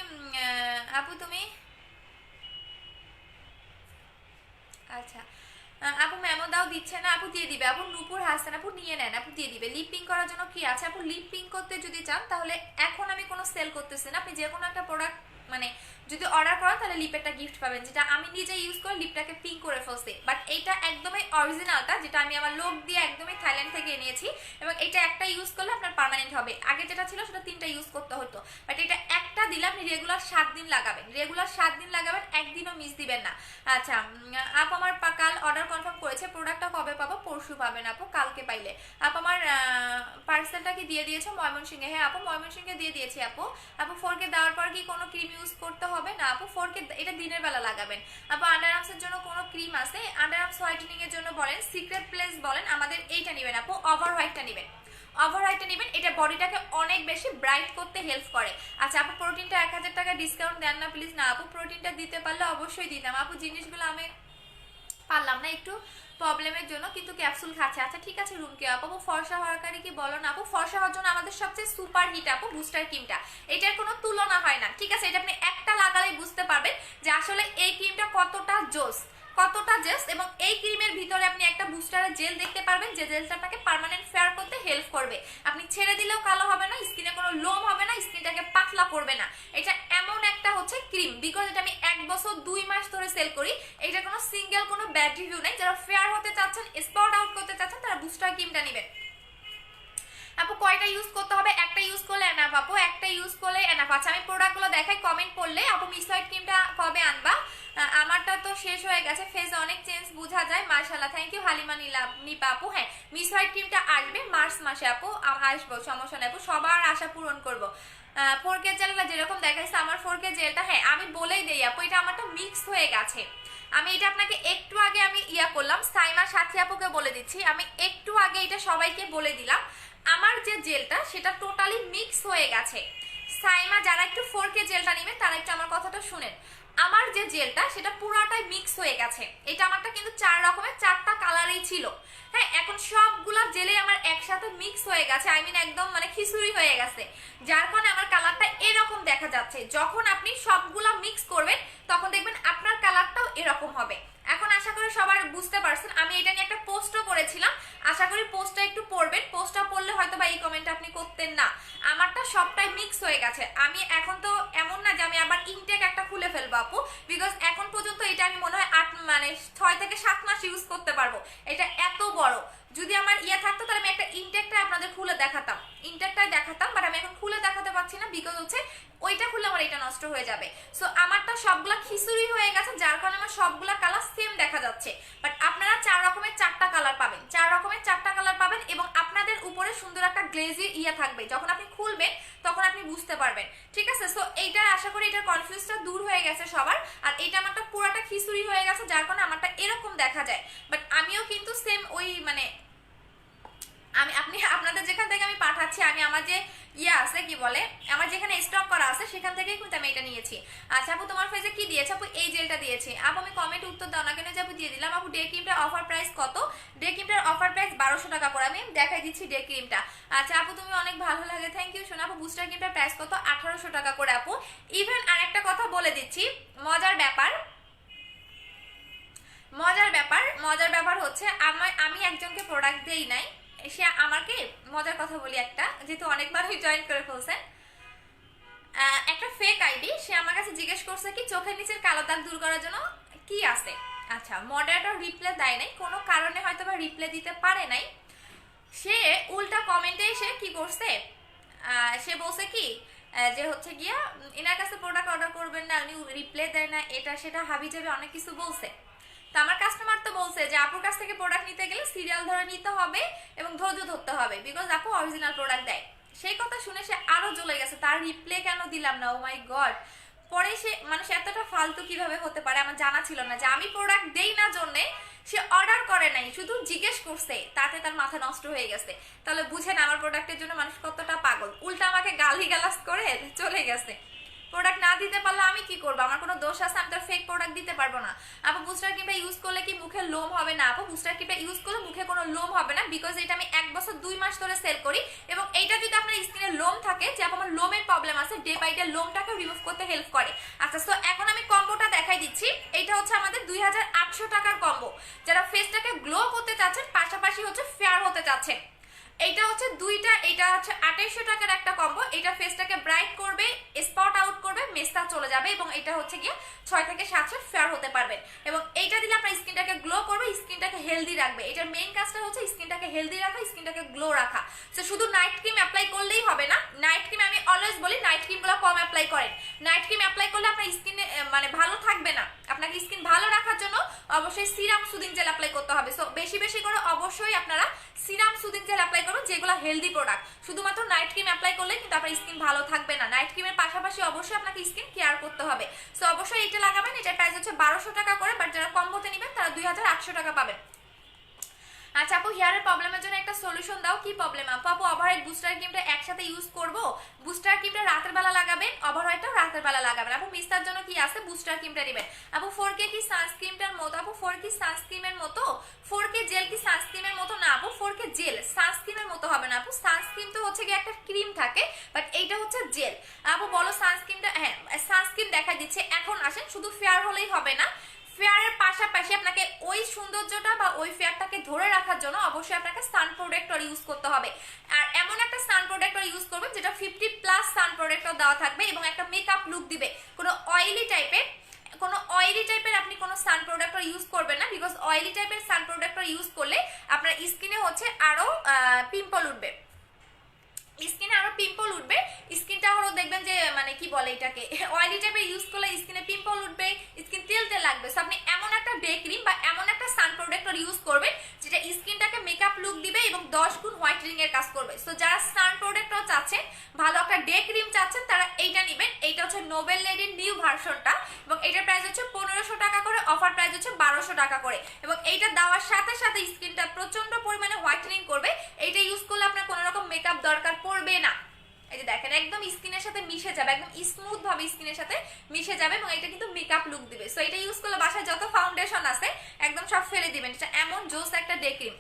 [SPEAKER 1] আচ্ছা আপু মেমো দাও, দিচ্ছে না আপু, দিয়ে দিবে আপু। নূপুর হাসান আপু, নিয়ে নেন আপু, দিয়ে দিবে। লিপিং করার জন্য কি আছে আপু? লিপিং করতে যদি চান তাহলে এখন আমি কোনো সেল করতেছি না, আপনি যে কোনো একটা প্রোডাক্ট মানে যদি অর্ডার করেন তাহলে লিপেরটা গিফট পাবেন, যেটা আমি নিজে ইউজ করে লিপটাকে পিঙ্ক করে ফেলছি। বাট এইটা একদমই অরিজিনালটা, যেটা আমি আমার লোক দিয়ে একদমই থাইল্যান্ড থেকে এনেছি, এবং এটা একটা ইউজ করলে আপনার পার্মানেন্ট হবে। আগে যেটা ছিল সেটা 3টা ইউজ করতে হতো, বাট এটা একটা দিলে আপনি রেগুলার 7 দিন লাগাবেন, রেগুলার 7 দিন লাগাবেন, একদিনও মিস দিবেন না। আচ্ছা আপ আমার কাল অর্ডার কনফার্ম করেছে, প্রোডাক্টটা কবে পাবো? পরশু পাবেন আপু, কালকে পাইলে। আপ আমার পার্সেলটা কি দিয়ে দিয়েছে ময়মনসিংহে? হ্যাঁ আপু, ময়মনসিংহে দিয়ে দিয়েছি আপু। আপু 4K দেওয়ার পর কি কোনো ক্রিম ইউজ করতে হবে না আপু? 4K এটা দিনের বেলা লাগাবেন আপু। আন্ডার আর্মসের জন্য কোনো ক্রিম আছে? আন্ডার আর্মস হোয়াইটেনিং এর জন্য বলেন, সিক্রেট প্লেস বলেন, আমাদের এইটা নেবেন আপু, ওভার হোয়াইটটা নেবেন, ওভার হোয়াইটটা নেবেন, এটা বডিটাকে অনেক বেশি ব্রাইট করতে হেল্প করে। আচ্ছা আপু, প্রোটিনটা 1000 টাকা ডিসকাউন্ট দেন না প্লিজ? না আপু, প্রোটিনটা দিতে পারলে অবশ্যই দিতাম আপু, জিনিসগুলো আমি পারলাম না একটু প্রবলেমের জন্য, কিন্তু ক্যাপসুল খাচ্ছে। আচ্ছা ঠিক আছে রুমকে আপু, ফর্সা হওয়ার কারণে কি বলো না আপু? ফর্সা হওয়ার জন্য আমাদের সবচেয়ে সুপার হিট আপু বুস্টার ক্রিমটা, এটার কোনো তুলনা হয় না, ঠিক আছে? এটা আপনি একটা লাগালেই বুঝতে পারবেন যে আসলে এই ক্রিমটা কতটা জোস, কতটা জেস, এবং এই ক্রিমের ভিতরে আপনি একটা বুস্টারের জেল দেখতে পারবেন, যে জেলটা আপনাকে পার্মানেন্ট ফেয়ার করতে হেল্প করবে। আপনি ছেড়ে দিলেও কালো হবে না, স্কিনে কোনো লোম হবে না, স্কিনটাকে পাতলা করবে না। এটা এমন একটা হচ্ছে ক্রিম, বিকজ এটা আমি 1 বছর 2 মাস ধরে সেল করি, এটা কোনো সিঙ্গেল কোনো ব্যাড রিভিউ নেই। যারা ফেয়ার হতে চাচ্ছেন, স্পট আউট করতে চাচ্ছেন, তারা বুস্টার ক্রিমটা নেবেন আপু। কয়টা ইউজ করতে হবে? একটা ইউজ করলে এনাফ আপু, একটা ইউজ করলে এনাফ। আচ্ছা আমি প্রোডাক্টগুলো দেখাই, কমেন্ট করলে আপু মিস হোয়াইট ক্রিমটা কবে আনবা? আমারটা তো শেষ হয়ে গেছে, ফেস অনেক চেঞ্জ বোঝা যায়, মার্শাল্লাহ, থ্যাংক ইউ হালিমা নিপা আপু। হ্যাঁ মিস হোয়াইট ক্রিমটা আসবে মার্চ মাসে আপু, আসবো, সমস্যা নেই আপু, সবার আশা পূরণ করবো। 4K জেলটা যেরকম দেখাইছে আমার 4K জেলটা, হ্যাঁ আমি বলেই দেই আপু, এটা আমারটা মিক্স হয়ে গেছে। আমি এটা আপনাকে একটু আগে আমি করলাম, সাইমার সাথী আপুকে বলে দিচ্ছি, আমি একটু আগে এটা সবাইকে বলে দিলাম, আমার যে জেলটা সেটা টোটালি মিক্স হয়ে গেছে। সাইমা যারা একটু 4K জেলটা নেবেন তারা একটু আমার কথাটা শুনেন, আমার যে জেলটা সেটা পুরাটাই মিক্স হয়ে গেছে। এটা আমারটা কিন্তু 4 রকমের 4টা কালারই ছিল। হ্যাঁ এখন সবগুলা জেলে আমার একসাথে মিক্স হয়ে গেছে, আই মিন একদম মানে খিচুড়ি হয়ে গেছে, যার কারণে আমার কালারটা এরকম দেখা যাচ্ছে। যখন আপনি সবগুলা মিক্স করবেন তখন দেখবেন আপনার কালারটাও এরকম হবে। এখন আশা করি সবার বুঝতে পারছেন, আমি এটা নিয়ে একটা পোস্টও করেছিলাম, আশা করি পোস্টটা একটু পড়বেন, পোস্টটা পড়লে হয়তো বা এই কমেন্ট আপনি করতেন না। আমারটা সবটাই মিক্স হয়ে গেছে, আমি এখন তো এমন না যে আমি আবার ইনটেক একটা খুলে ফেলবো আপু, বিকজ এখন পর্যন্ত এটা আমি মনে হয় 6 থেকে 7 মাস ইউজ করতে পারবো, এটা এত বড়। যদি আমার থাকতো তাহলে আমি একটা ইনটেকটা আপনাদের খুলে দেখাতাম, ইনটেকটাই দেখাতাম, বাট আমি এখন খুলে দেখাতে পারছি না, বিকজ হচ্ছে ওইটা খুলে আমার এটা নষ্ট হয়ে যাবে। সো আমারটা সবগুলা খিচুড়ি হয়ে গেছে, যার কারণে আমার সবগুলা কালার সেম দেখা যাচ্ছে, বাট আপনারা 4 রকমের 4টা কালার পাবেন, 4 রকমের 4টা কালার পাবেন, এবং আপনাদের উপরে সুন্দর একটা গ্লেজি থাকবে, যখন আপনি খুলবেন তখন আপনি বুঝতে পারবেন, ঠিক আছে? সো এইটা আশা করি এটার কনফিউজটা দূর হয়ে গেছে সবার। আর এটা আমারটা পুরাটা খিচুড়ি হয়ে গেছে, যার কারণে আমারটা এরকম দেখা যায়, বাট আমিও কিন্তু সেম ওই মানে আপনি আপনাদের যেখান থেকে আমি পাঠাচ্ছি, আমি আমার যে ইয়ে আছে কি বলে আমার যেখানে স্টক করা আছে সেখান থেকেই কিন্তু আমি এটা নিয়েছি। আচ্ছা আপু তোমার ফেজে কি দিয়েছে? আপু এই জেলটা দিয়েছি। আপু আমি কমেন্ট উত্তর দাও না কেন যে আপু দিয়ে দিলাম। আপু ডে ক্রিমটার অফার প্রাইস কত? ডে ক্রিমটার অফার প্রাইস 1200 টাকা করে, আমি দেখাই দিচ্ছি ডে ক্রিমটা। আচ্ছা আপু তুমি অনেক ভালো লাগে, থ্যাংক ইউ শোনা। আপু বুস্টার ক্রিমটার প্রাইস কত? 1800 টাকা করে আপু। ইভেন আরেকটা কথা বলে দিচ্ছি, মজার ব্যাপার মজার ব্যাপার হচ্ছে আমি একজনকে প্রোডাক্ট দেই নাই, সে আমাকে, মজার কথা বলি একটা, যেহেতু অনেক মানুষ জয়েন করে ফেলছেন, একটা ফেক আইডি, সে আমার কাছে জিজ্ঞেস করছে কি চোখের নিচের কালো দাগ দূর করার জন্য কি আছে। আচ্ছা মডারেটর রিপ্লাই দেয় নাই, কোনো কারণে হয়তো বা রিপ্লাই দিতে পারে নাই, সে উল্টা কমেন্টে এসে কি করছে, সে বলছে কি যে হচ্ছে গিয়া এনার কাছে প্রোডাক্ট অর্ডার করবেন না, উনি রিপ্লাই দেয় না, এটা সেটা হাবি যাবে অনেক কিছু বলছে। তো আমার কাস্টমার তো বলছে যে আপুর কাছ থেকে প্রোডাক্ট নিতে গেলে সিরিয়াল ধরে নিতে হবে এবং ধৈর্য ধরতে হবে, বিকজ আপু অরিজিনাল প্রোডাক্ট দেয়। সেই কথা শুনে সে আরো জ্বলে গেছে, তার রিপ্লাই কেন দিলাম না, ও মাই গড। পরে সে মানুষ এতটা ফালতু কিভাবে হতে পারে আমার জানা ছিল না, যে আমি প্রোডাক্ট দেই না জন্যে সে অর্ডার করে নাই, শুধু জিজ্ঞেস করছে, তাতে তার মাথা নষ্ট হয়ে গেছে। তাহলে বুঝেন আমার প্রোডাক্টের জন্য মানুষ কতটা পাগল, উল্টা আমাকে গালিগালাজ করে চলে গেছে। প্রোডাক্ট না দিতে পারলে আমি কি করবো, আমার কোনো দোষ আছে? আমি তো ফেক প্রোডাক্ট দিতে পারবো না। আপু বুস্টার ক্রিমটা ইউজ করলে কি মুখে লোম হবে না? আপু বুস্টার ক্রিমটা ইউজ করলে মুখে কোনো লোম হবে না, বিকজ এটা আমি 1 বছর 2 মাস ধরে সেল করি, এবং এইটা যদি আপনার স্কিনে লোম থাকে, যে আমার লোমের প্রবলেম আছে, ডে বাই ডে লোমটাকে রিমুভ করতে হেল্প করে। আচ্ছা তো এখন আমি কম্বোটা দেখাই দিচ্ছি। এইটা হচ্ছে আমাদের 2800 টাকার কম্বো, যারা ফেসটাকে গ্লো করতে চাচ্ছেন, পাশাপাশি হচ্ছে ফেয়ার হতে চাচ্ছেন। এইটা হচ্ছে দুইটা, এটা হচ্ছে 2800 টাকার একটা কম্বো। এটা ফেসটাকে ব্রাইট করবে, স্পট আউট করবে, মেস্তা চলে যাবে, এবং এটা হচ্ছে গিয়ে 6 থেকে 7 সেট ফেয়ার হতে পারবেন। এবং এইটা দিলে আপনার স্কিনটাকে গ্লো করবে, স্কিনটাকে হেলদি রাখবে। এটার মেইন কাজটা হচ্ছে স্কিনটাকে হেলদি রাখা, স্কিনটাকে গ্লো রাখা। তো শুধু নাইট ক্রিম অ্যাপ্লাই করলেই হবে না। নাইট ক্রিম আমি অলওয়েজ বলি নাইট ক্রিমগুলো কম অ্যাপ্লাই করেন। নাইট ক্রিম অ্যাপ্লাই করলে আপনার স্কিনে মানে ভালো থাকবে না। আপনাকে স্কিন ভালো রাখার জন্য অবশ্যই সিরাম সুদিং জেল অ্যাপ্লাই করতে হবে। সো বেশি বেশি করে অবশ্যই আপনারা সিরাম সুদিং জেল অ্যাপ্লাই করুন, যেগুলো হেলদি প্রোডাক্ট। শুধুমাত্র নাইট ক্রিম অ্যাপ্লাই করলে কিন্তু আপনার স্কিন ভালো থাকবে না। নাইট ক্রিমের পাশাপাশি অবশ্যই আপনাকে স্কিন কেয়ার করতে হবে। সো অবশ্যই এটা লাগাবেন। এটার প্রাইস হচ্ছে 1200 টাকা করে, বাট যারা কম্বোতে নেবেন তারা 2800 টাকা পাবেন। আচ্ছা আপু হেয়ারের প্রবলেমের জন্য একটা সলিউশন দাও। কি প্রবলেম আপু? আপু ওভারহেড বুস্টার ক্রিমটা একসাথে ইউজ করব। বুস্টার ক্রিমটা রাতের বেলা লাগাবেন, ওভারহেডটাও রাতের বেলা লাগাবেন। আপু মিস্তার জন্য কি আছে? বুস্টার ক্রিমটা নেবেন। আপু 4K কি সানস্ক্রিমটার মতো? আপু 4K সানস্ক্রিমের মতো? 4K জেল কি সানস্ক্রিমের মতো? না আপু 4K জেল সানস্ক্রিমের মতো হবে না আপু। সানস্ক্রিম তো হচ্ছে কি একটা ক্রিম থাকে, বাট এইটা হচ্ছে জেল। আপু বলো সানস্ক্রিমটা, হ্যাঁ সানস্ক্রিম দেখা দিচ্ছে। এখন আসেন, শুধু ফেয়ার হলেই হবে না, ফেয়ারের পাশাপাশি আপনাকে ওই সৌন্দর্যটা বা ওই ফেয়ারটাকে ধরে রাখার জন্য অবশ্যই আপনাকে সান প্রোটেক্টর ইউজ করতে হবে। আর এমন একটা সান প্রোটেক্টর ইউজ করবেন যেটা 50+ সান প্রোটেক্টর দেওয়া থাকবে এবং একটা মেকআপ লুক দিবে। কোনো অয়েলি টাইপের আপনি কোনো সান প্রোটেক্টর ইউজ করবেন না, বিকজ অয়েলি টাইপের সান প্রোটেক্টর ইউজ করলে আপনার স্কিনে হচ্ছে আরো পিম্পল উঠবে, স্কিনটা আরো দেখবেন যে মানে কি বলে এটাকে, অয়েলি টাইপের ইউজ করলে স্কিনে পিম্পল উঠবে, স্কিন তেলতে লাগবে। সো আপনি এমন একটা ডে ক্রিম বা এমন একটা সান প্রোটেক্টর ইউজ করবেন যেটা স্কিনটাকে মেকআপ লুক দিবে এবং 10 গুণ হোয়াইটেনিং এর কাজ করবে। সো যারা সান প্রোটেক্টর চাচ্ছেন, ভালো একটা ডে ক্রিম চাচ্ছেন, তারা এইটা নেবেন। এইটা হচ্ছে নোবেল লেডির নিউ ভার্সনটা, এবং এটার প্রাইস হচ্ছে 1500 টাকা করে, অফার প্রাইস হচ্ছে 1200 টাকা করে। এবং এইটা দেওয়ার সাথে সাথে স্কিনটা প্রচন্ড পরিমাণে হোয়াইটেনিং করবে। এইটা ইউজ করলে আপনার কোনো রকম মেকআপ দরকার পড়বে না। এই যে দেখেন একদম স্কিনের সাথে মিশে যাবে, একদম স্মুথ ভাবে স্কিনের সাথে মিশে যাবে, এবং এটা কিন্তু মেকআপ লুক দিবে। সো এটা ইউজ করলে বাসায় যত ফাউন্ডেশন আছে একদম সব ফেলে দিবেন। এটা এমন জোস একটা ডে ক্রিম।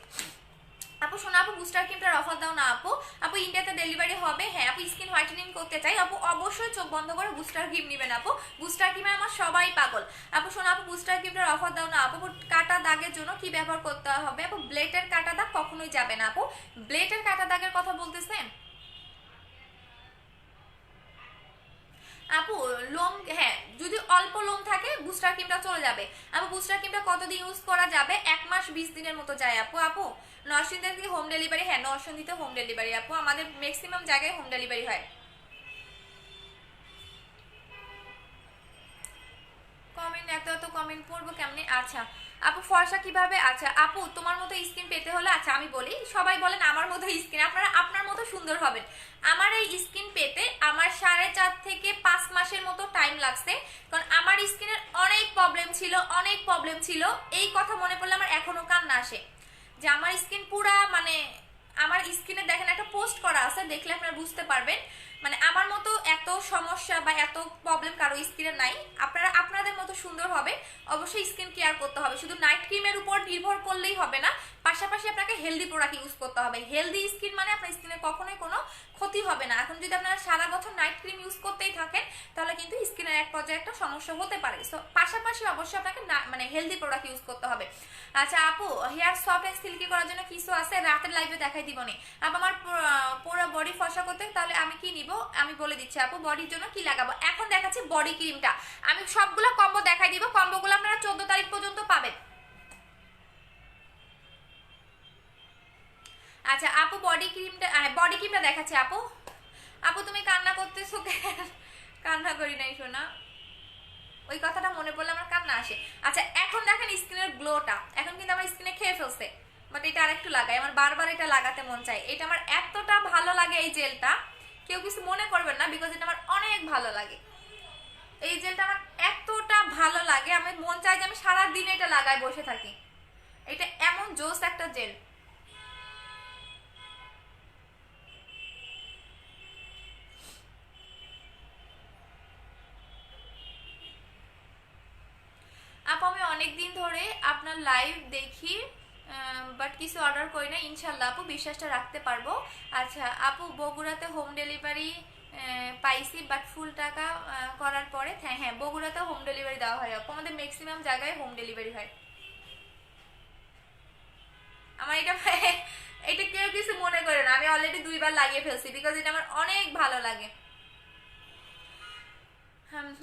[SPEAKER 1] আপু শোনা আপু বুস্টার ক্রিমটার অফার দাও না আপু। আপু ইন্ডিয়াতে ডেলিভারি হবে? হ্যাঁ আপু স্কিন হোয়াইটেনিং করতে চাই আপু, অবশ্যই চোখ বন্ধ করে বুস্টার ক্রিম নেবেন আপু। বুস্টার ক্রিমে আমার সবাই পাগল। আপু শোনা আপু বুস্টার ক্রিমটার অফার দাও না আপু। কাটা দাগের জন্য কি ব্যবহার করতে হবে আপু? ব্লেডের কাটা দাগ কখনোই যাবে না আপু। ব্লেডের কাটা দাগের কথা বলতেছেন আপু? লোম, হ্যাঁ যদি অল্প লোম থাকে বুস্টার ক্রিমটা চলে যাবে আপু। বুস্টার ক্রিমটা কতদিন ইউজ করা যাবে? 1 মাস 20 দিনের মতো যায় আপু। আপু নরসিংদী থেকে হোম ডেলিভারি? হ্যাঁ নরসিংদীতে হোম ডেলিভারি আপু, আমাদের ম্যাক্সিমাম জায়গায় হোম ডেলিভারি হয়। কমেন্ট এত কমেন্ট পড়বো কেমনে? আচ্ছা আপু ফর্সা কিভাবে? আচ্ছা আপু তোমার মতো স্কিন পেতে হলে, আচ্ছা আমি বলি, সবাই বলেন আমার মতো স্কিন, আপনারা আপনার মতো সুন্দর হবেন। আমার এই স্কিন পেতে আমার 4.5 থেকে 5 মাসের মতো টাইম লাগছে, কারণ আমার স্কিনের অনেক প্রবলেম ছিল। এই কথা মনে পড়লে আমার এখনো কান্না আসে, যে আমার স্কিন পুরা মানে আমার স্কিনে দেখেন একটা পোস্ট করা আছে, দেখলে আপনারা বুঝতে পারবেন। মানে আমার মতো এত সমস্যা বা এত প্রবলেম কারো স্কিনে নাই। আপনারা আপনাদের মতো সুন্দর হবে, অবশ্যই স্কিন কেয়ার করতে হবে। শুধু নাইট ক্রিমের উপর নির্ভর করলেই হবে না, পাশাপাশি আপনাকে হেলদি প্রোডাক্ট ইউজ করতে হবে। হেলদি স্কিন মানে আপনার স্কিনের কখনোই কোনো ক্ষতি হবে না। এখন যদি আপনারা সারা বছর নাইট ক্রিম ইউজ করতেই থাকেন তাহলে কিন্তু স্কিনের এক পর্যায়ে একটা সমস্যা হতে পারে। সো পাশাপাশি অবশ্যই আপনাকে মানে হেলদি প্রোডাক্ট ইউজ করতে হবে। আচ্ছা আপু, হেয়ার সফট এন্ড সিল্কি করার জন্য কিছু আছে, রাতের লাইভে দেখাই দিব নি। আপু আমার পুরো বডি ফর্সা করতে তাহলে আমি কি নিব আমি বলে দিচ্ছি আপু, বডির জন্য কি লাগাবো। এখন দেখাচ্ছি বডি ক্রিমটা, আমি সবগুলো কম্বো দেখাই দিব। কম্বোগুলো আপনারা 14 তারিখ পর্যন্ত পাবেন। আচ্ছা আপু বডি ক্রিমটা দেখাচ্ছি। আপু আপু তুমি কান্না করতেছো কেন? কান্না করি নাই শোনা, ওই কথাটা মনে পড়লে আমার কান্না আসে। আচ্ছা এখন দেখেন স্কিনের গ্লোটা, এখন কিন্তু আমার স্কিনে খেয়ে ফেলছে, বাট এটা আরেকটু লাগাই, আমার বারবার এটা লাগাতে মন চাই। এটা আমার এতটা ভালো লাগে এই জেলটা, কেউ কিছু মনে করবেন না, বিকজ এটা আমার অনেক ভালো লাগে। এই জেলটা আমার এতটা ভালো লাগে, আমি মন চাই যে আমি সারাদিন এটা লাগাই বসে থাকি। এটা এমন জোস একটা জেল। আপু আমি অনেকদিন ধরে আপনার লাইভ দেখি, বাট কিছু অর্ডার করি না, ইনশাল্লাহ আপু বিশ্বাসটা রাখতে পারবো। আচ্ছা আপু বগুড়াতে হোম ডেলিভারি পাইছি, বাট ফুল টাকা করার পরে হ্যাঁ বগুড়াতে হোম ডেলিভারি দেওয়া হয় আপু, আমাদের ম্যাক্সিমাম জায়গায় হোম ডেলিভারি হয়। আমার এটা এটা কেউ কিছু মনে করে না, আমি অলরেডি 2বার লাগিয়ে ফেলছি, বিকজ এটা আমার অনেক ভালো লাগে।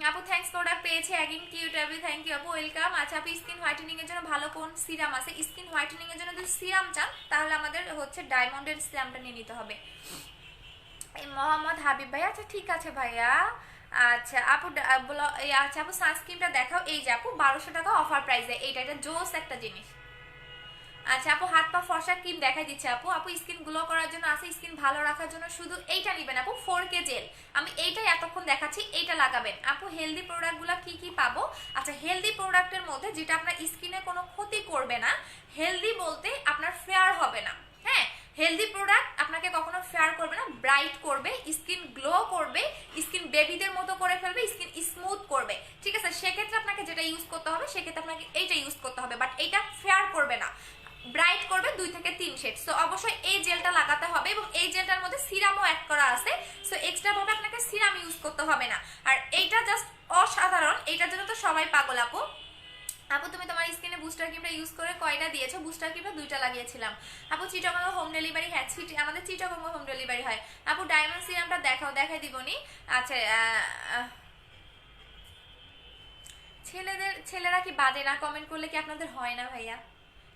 [SPEAKER 1] আপু থ্যাঙ্কস প্রোডাক্ট পেয়েছে অ্যাগিং কিউটাবি, থ্যাংক ইউ আপু, ওয়েলকাম। আচ্ছা আপু স্কিন হোয়াইটেনিং এর জন্য ভালো কোন সিরাম আছে? স্কিন হোয়াইটেনিং এর জন্য যদি সিরাম চান তাহলে আমাদের হচ্ছে ডায়মন্ডের সিরামটা নিয়ে নিতে হবে। মোহাম্মদ হাবিব ভাই, আচ্ছা ঠিক আছে ভাইয়া। আচ্ছা আপু আচ্ছা আপু সানস্ক্রিনটা দেখাও। এই যে আপু 1200 টাকা অফার প্রাইসে, এইটা এটা জোস একটা জিনিস। আচ্ছা আপু হাত পা ফর্সা ক্রিম দেখাই দিচ্ছে আপু। আপু স্কিন গ্লো করার জন্য আছে, স্কিন ভালো রাখার জন্য শুধু এইটা নেবেন আপু, 4K জেল। আমি এইটাই এতক্ষণ দেখাচ্ছি, এইটা লাগাবেন আপু। হেলদি প্রোডাক্টগুলো কি কি পাবো? আচ্ছা হেলদি প্রোডাক্টের মধ্যে যেটা আপনার স্কিনে কোনো ক্ষতি করবে না, হেলদি বলতে আপনার ফেয়ার হবে না, হ্যাঁ হেলদি প্রোডাক্ট আপনাকে কখনো ফেয়ার করবে না, ব্রাইট করবে, স্কিন গ্লো করবে, স্কিন বেবিদের মতো করে ফেলবে, স্কিন স্মুথ করবে, ঠিক আছে? সেক্ষেত্রে আপনাকে যেটা ইউজ করতে হবে সেক্ষেত্রে আপনাকে এইটা ইউজ করতে হবে, বাট এইটা ফেয়ার করবে না, ব্রাইট করবে 2 থেকে 3 শেড। সো অবশ্যই এই জেলটা লাগাতে হবে, এবং এই জেলটার মধ্যে সিরামও অ্যাড করা আছে। সো এক্সট্রা ভাবে আপনাকে সিরাম ইউজ করতে হবে না। আর এইটা জাস্ট অসাধারণ, এইটার জন্য তো সবাই পাগল আপু। আপু তুমি তোমার স্কিনে বুস্টার ক্রিমটা ইউজ করে কয়টা দিয়েছো? বুস্টার ক্রিমটা 2টা লাগিয়েছিলাম আপু। চিটাগং হোম ডেলিভারি, হ্যাঁ আমাদের চিটাগং হোম ডেলিভারি হয় আপু। ডায়মন্ড সিরামটা দেখাও, দেখাই দিবনি। আচ্ছা ছেলেরা কি বাজে না কমেন্ট করলে কি আপনাদের হয় না ভাইয়া?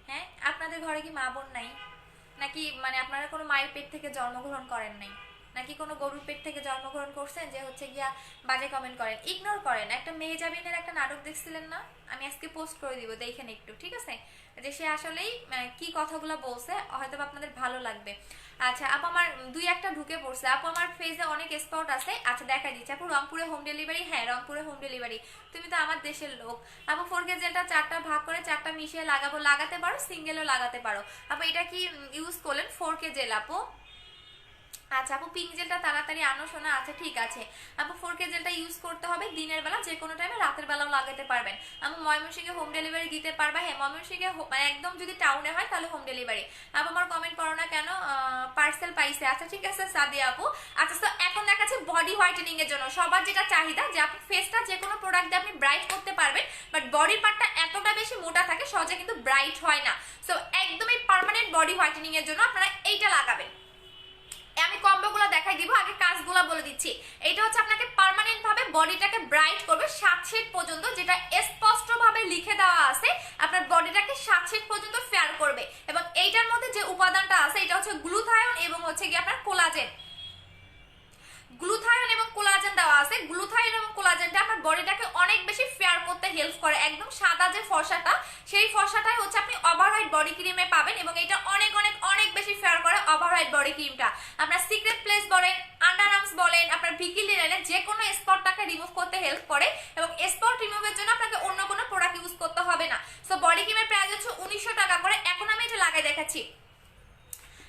[SPEAKER 1] হ্যাঁ আপনাদের ঘরে কি মা বোন নাই নাকি? মানে আপনারা কোনো মায়ের পেট থেকে জন্মগ্রহণ করেন নাই, নাকি কোনো গরুর পেট থেকে জন্মগ্রহণ করছেন যে হচ্ছে গিয়া বাজে কমেন্ট করেন, ইগনোর করেন? একটা মেহজাবিনের একটা নাটক দেখছিলেন না? আমি আজকে পোস্ট করে দিব, দেখেন একটু, ঠিক আছে? যে সে আসলেই কি কথাগুলো বলছে, হয়তো আপনাদের ভালো লাগবে। আচ্ছা আপু আমার 2-1টা ঢুকে পড়ছে আপু, আমার ফেসে অনেক স্পট আছে। আচ্ছা দেখাই দিচ্ছি আপু। রংপুরে হোম ডেলিভারি, হ্যাঁ রংপুরে হোম ডেলিভারি। তুমি তো আমার দেশের লোক আপু। 4K জেলটা 4টা ভাগ করে 4টা মিশিয়ে লাগাবো, লাগাতে পারো, সিঙ্গেলও লাগাতে পারো আপু। এটা কি ইউজ করলেন 4K জেল আপু? আচ্ছা আপু পিঙ্ক জেলটা তাড়াতাড়ি আনো শোনা। আচ্ছা ঠিক আছে আপু। 4K জেলটা ইউজ করতে হবে দিনের বেলা, যে কোনো টাইমে, রাতের বেলাও লাগাতে পারবেন আপু। ময়মনসিংহে হোম ডেলিভারি দিতে পারবা? হ্যাঁ ময়মনসিংহে একদম যদি টাউনে হয় তাহলে হোম ডেলিভারি। আপু আমার কমেন্ট করো না কেন, পার্সেল পাইছে। আচ্ছা ঠিক আছে সাদিয়া আপু। আচ্ছা তো এখন দেখাচ্ছে বডি হোয়াইটেনিং এর জন্য সবার যেটা চাহিদা, যে আপনি ফেসটা যে কোনো প্রোডাক্ট দিয়ে আপনি ব্রাইট করতে পারবেন, বাট বডির পার্টটা এতটা বেশি মোটা থাকে সহজে কিন্তু ব্রাইট হয় না। সো একদমই পার্মানেন্ট বডি হোয়াইটেনিং এর জন্য আপনারা এইটা লাগাবেন। আমি কম্বোগুলো দেখাই দিব, আগে কাজগুলো বলে দিচ্ছি। এটা হচ্ছে আপনাকে পার্মানেন্ট ভাবে বডিটাকে ব্রাইট করবে 7 শেড পর্যন্ত, যেটা স্পষ্ট ভাবে লিখে দেওয়া আছে, আপনার বডিটাকে 7 শেড পর্যন্ত ফেয়ার করবে। এবং এইটার মধ্যে যে উপাদানটা আছে এটা হচ্ছে গ্লুথায়ন এবং হচ্ছে কি আপনার কোলাজেন। গ্লুথায়ন এবং কোলাজেন দেওয়া আছে। গ্লুথায়ন এবং কোলাজেনটা আপনার বডিটাকে অনেক বেশি ফেয়ার করতে হেল্প করে। একদম সাদা যে ফর্সাটা, সেই ফর্সাটাই হচ্ছে আপনি ওভারহাইট বডি ক্রিমে পাবেন, এবং এটা অনেক অনেক অনেক বেশি ফেয়ার করে ওভারহাইট বডি ক্রিমটা। আপনার সিক্রেট প্লেস বলেন, আন্ডার আর্মস বলেন, আপনার ভিকিলি লাইনে যে কোনো স্পটটাকে রিমুভ করতে হেল্প করে, এবং স্পট রিমুভের জন্য আপনাকে অন্য কোনো প্রোডাক্ট ইউজ করতে হবে না। সো বডি ক্রিমের প্রাইস হচ্ছে 1900 টাকা করে। এখন আমি এটা লাগাই দেখাচ্ছি।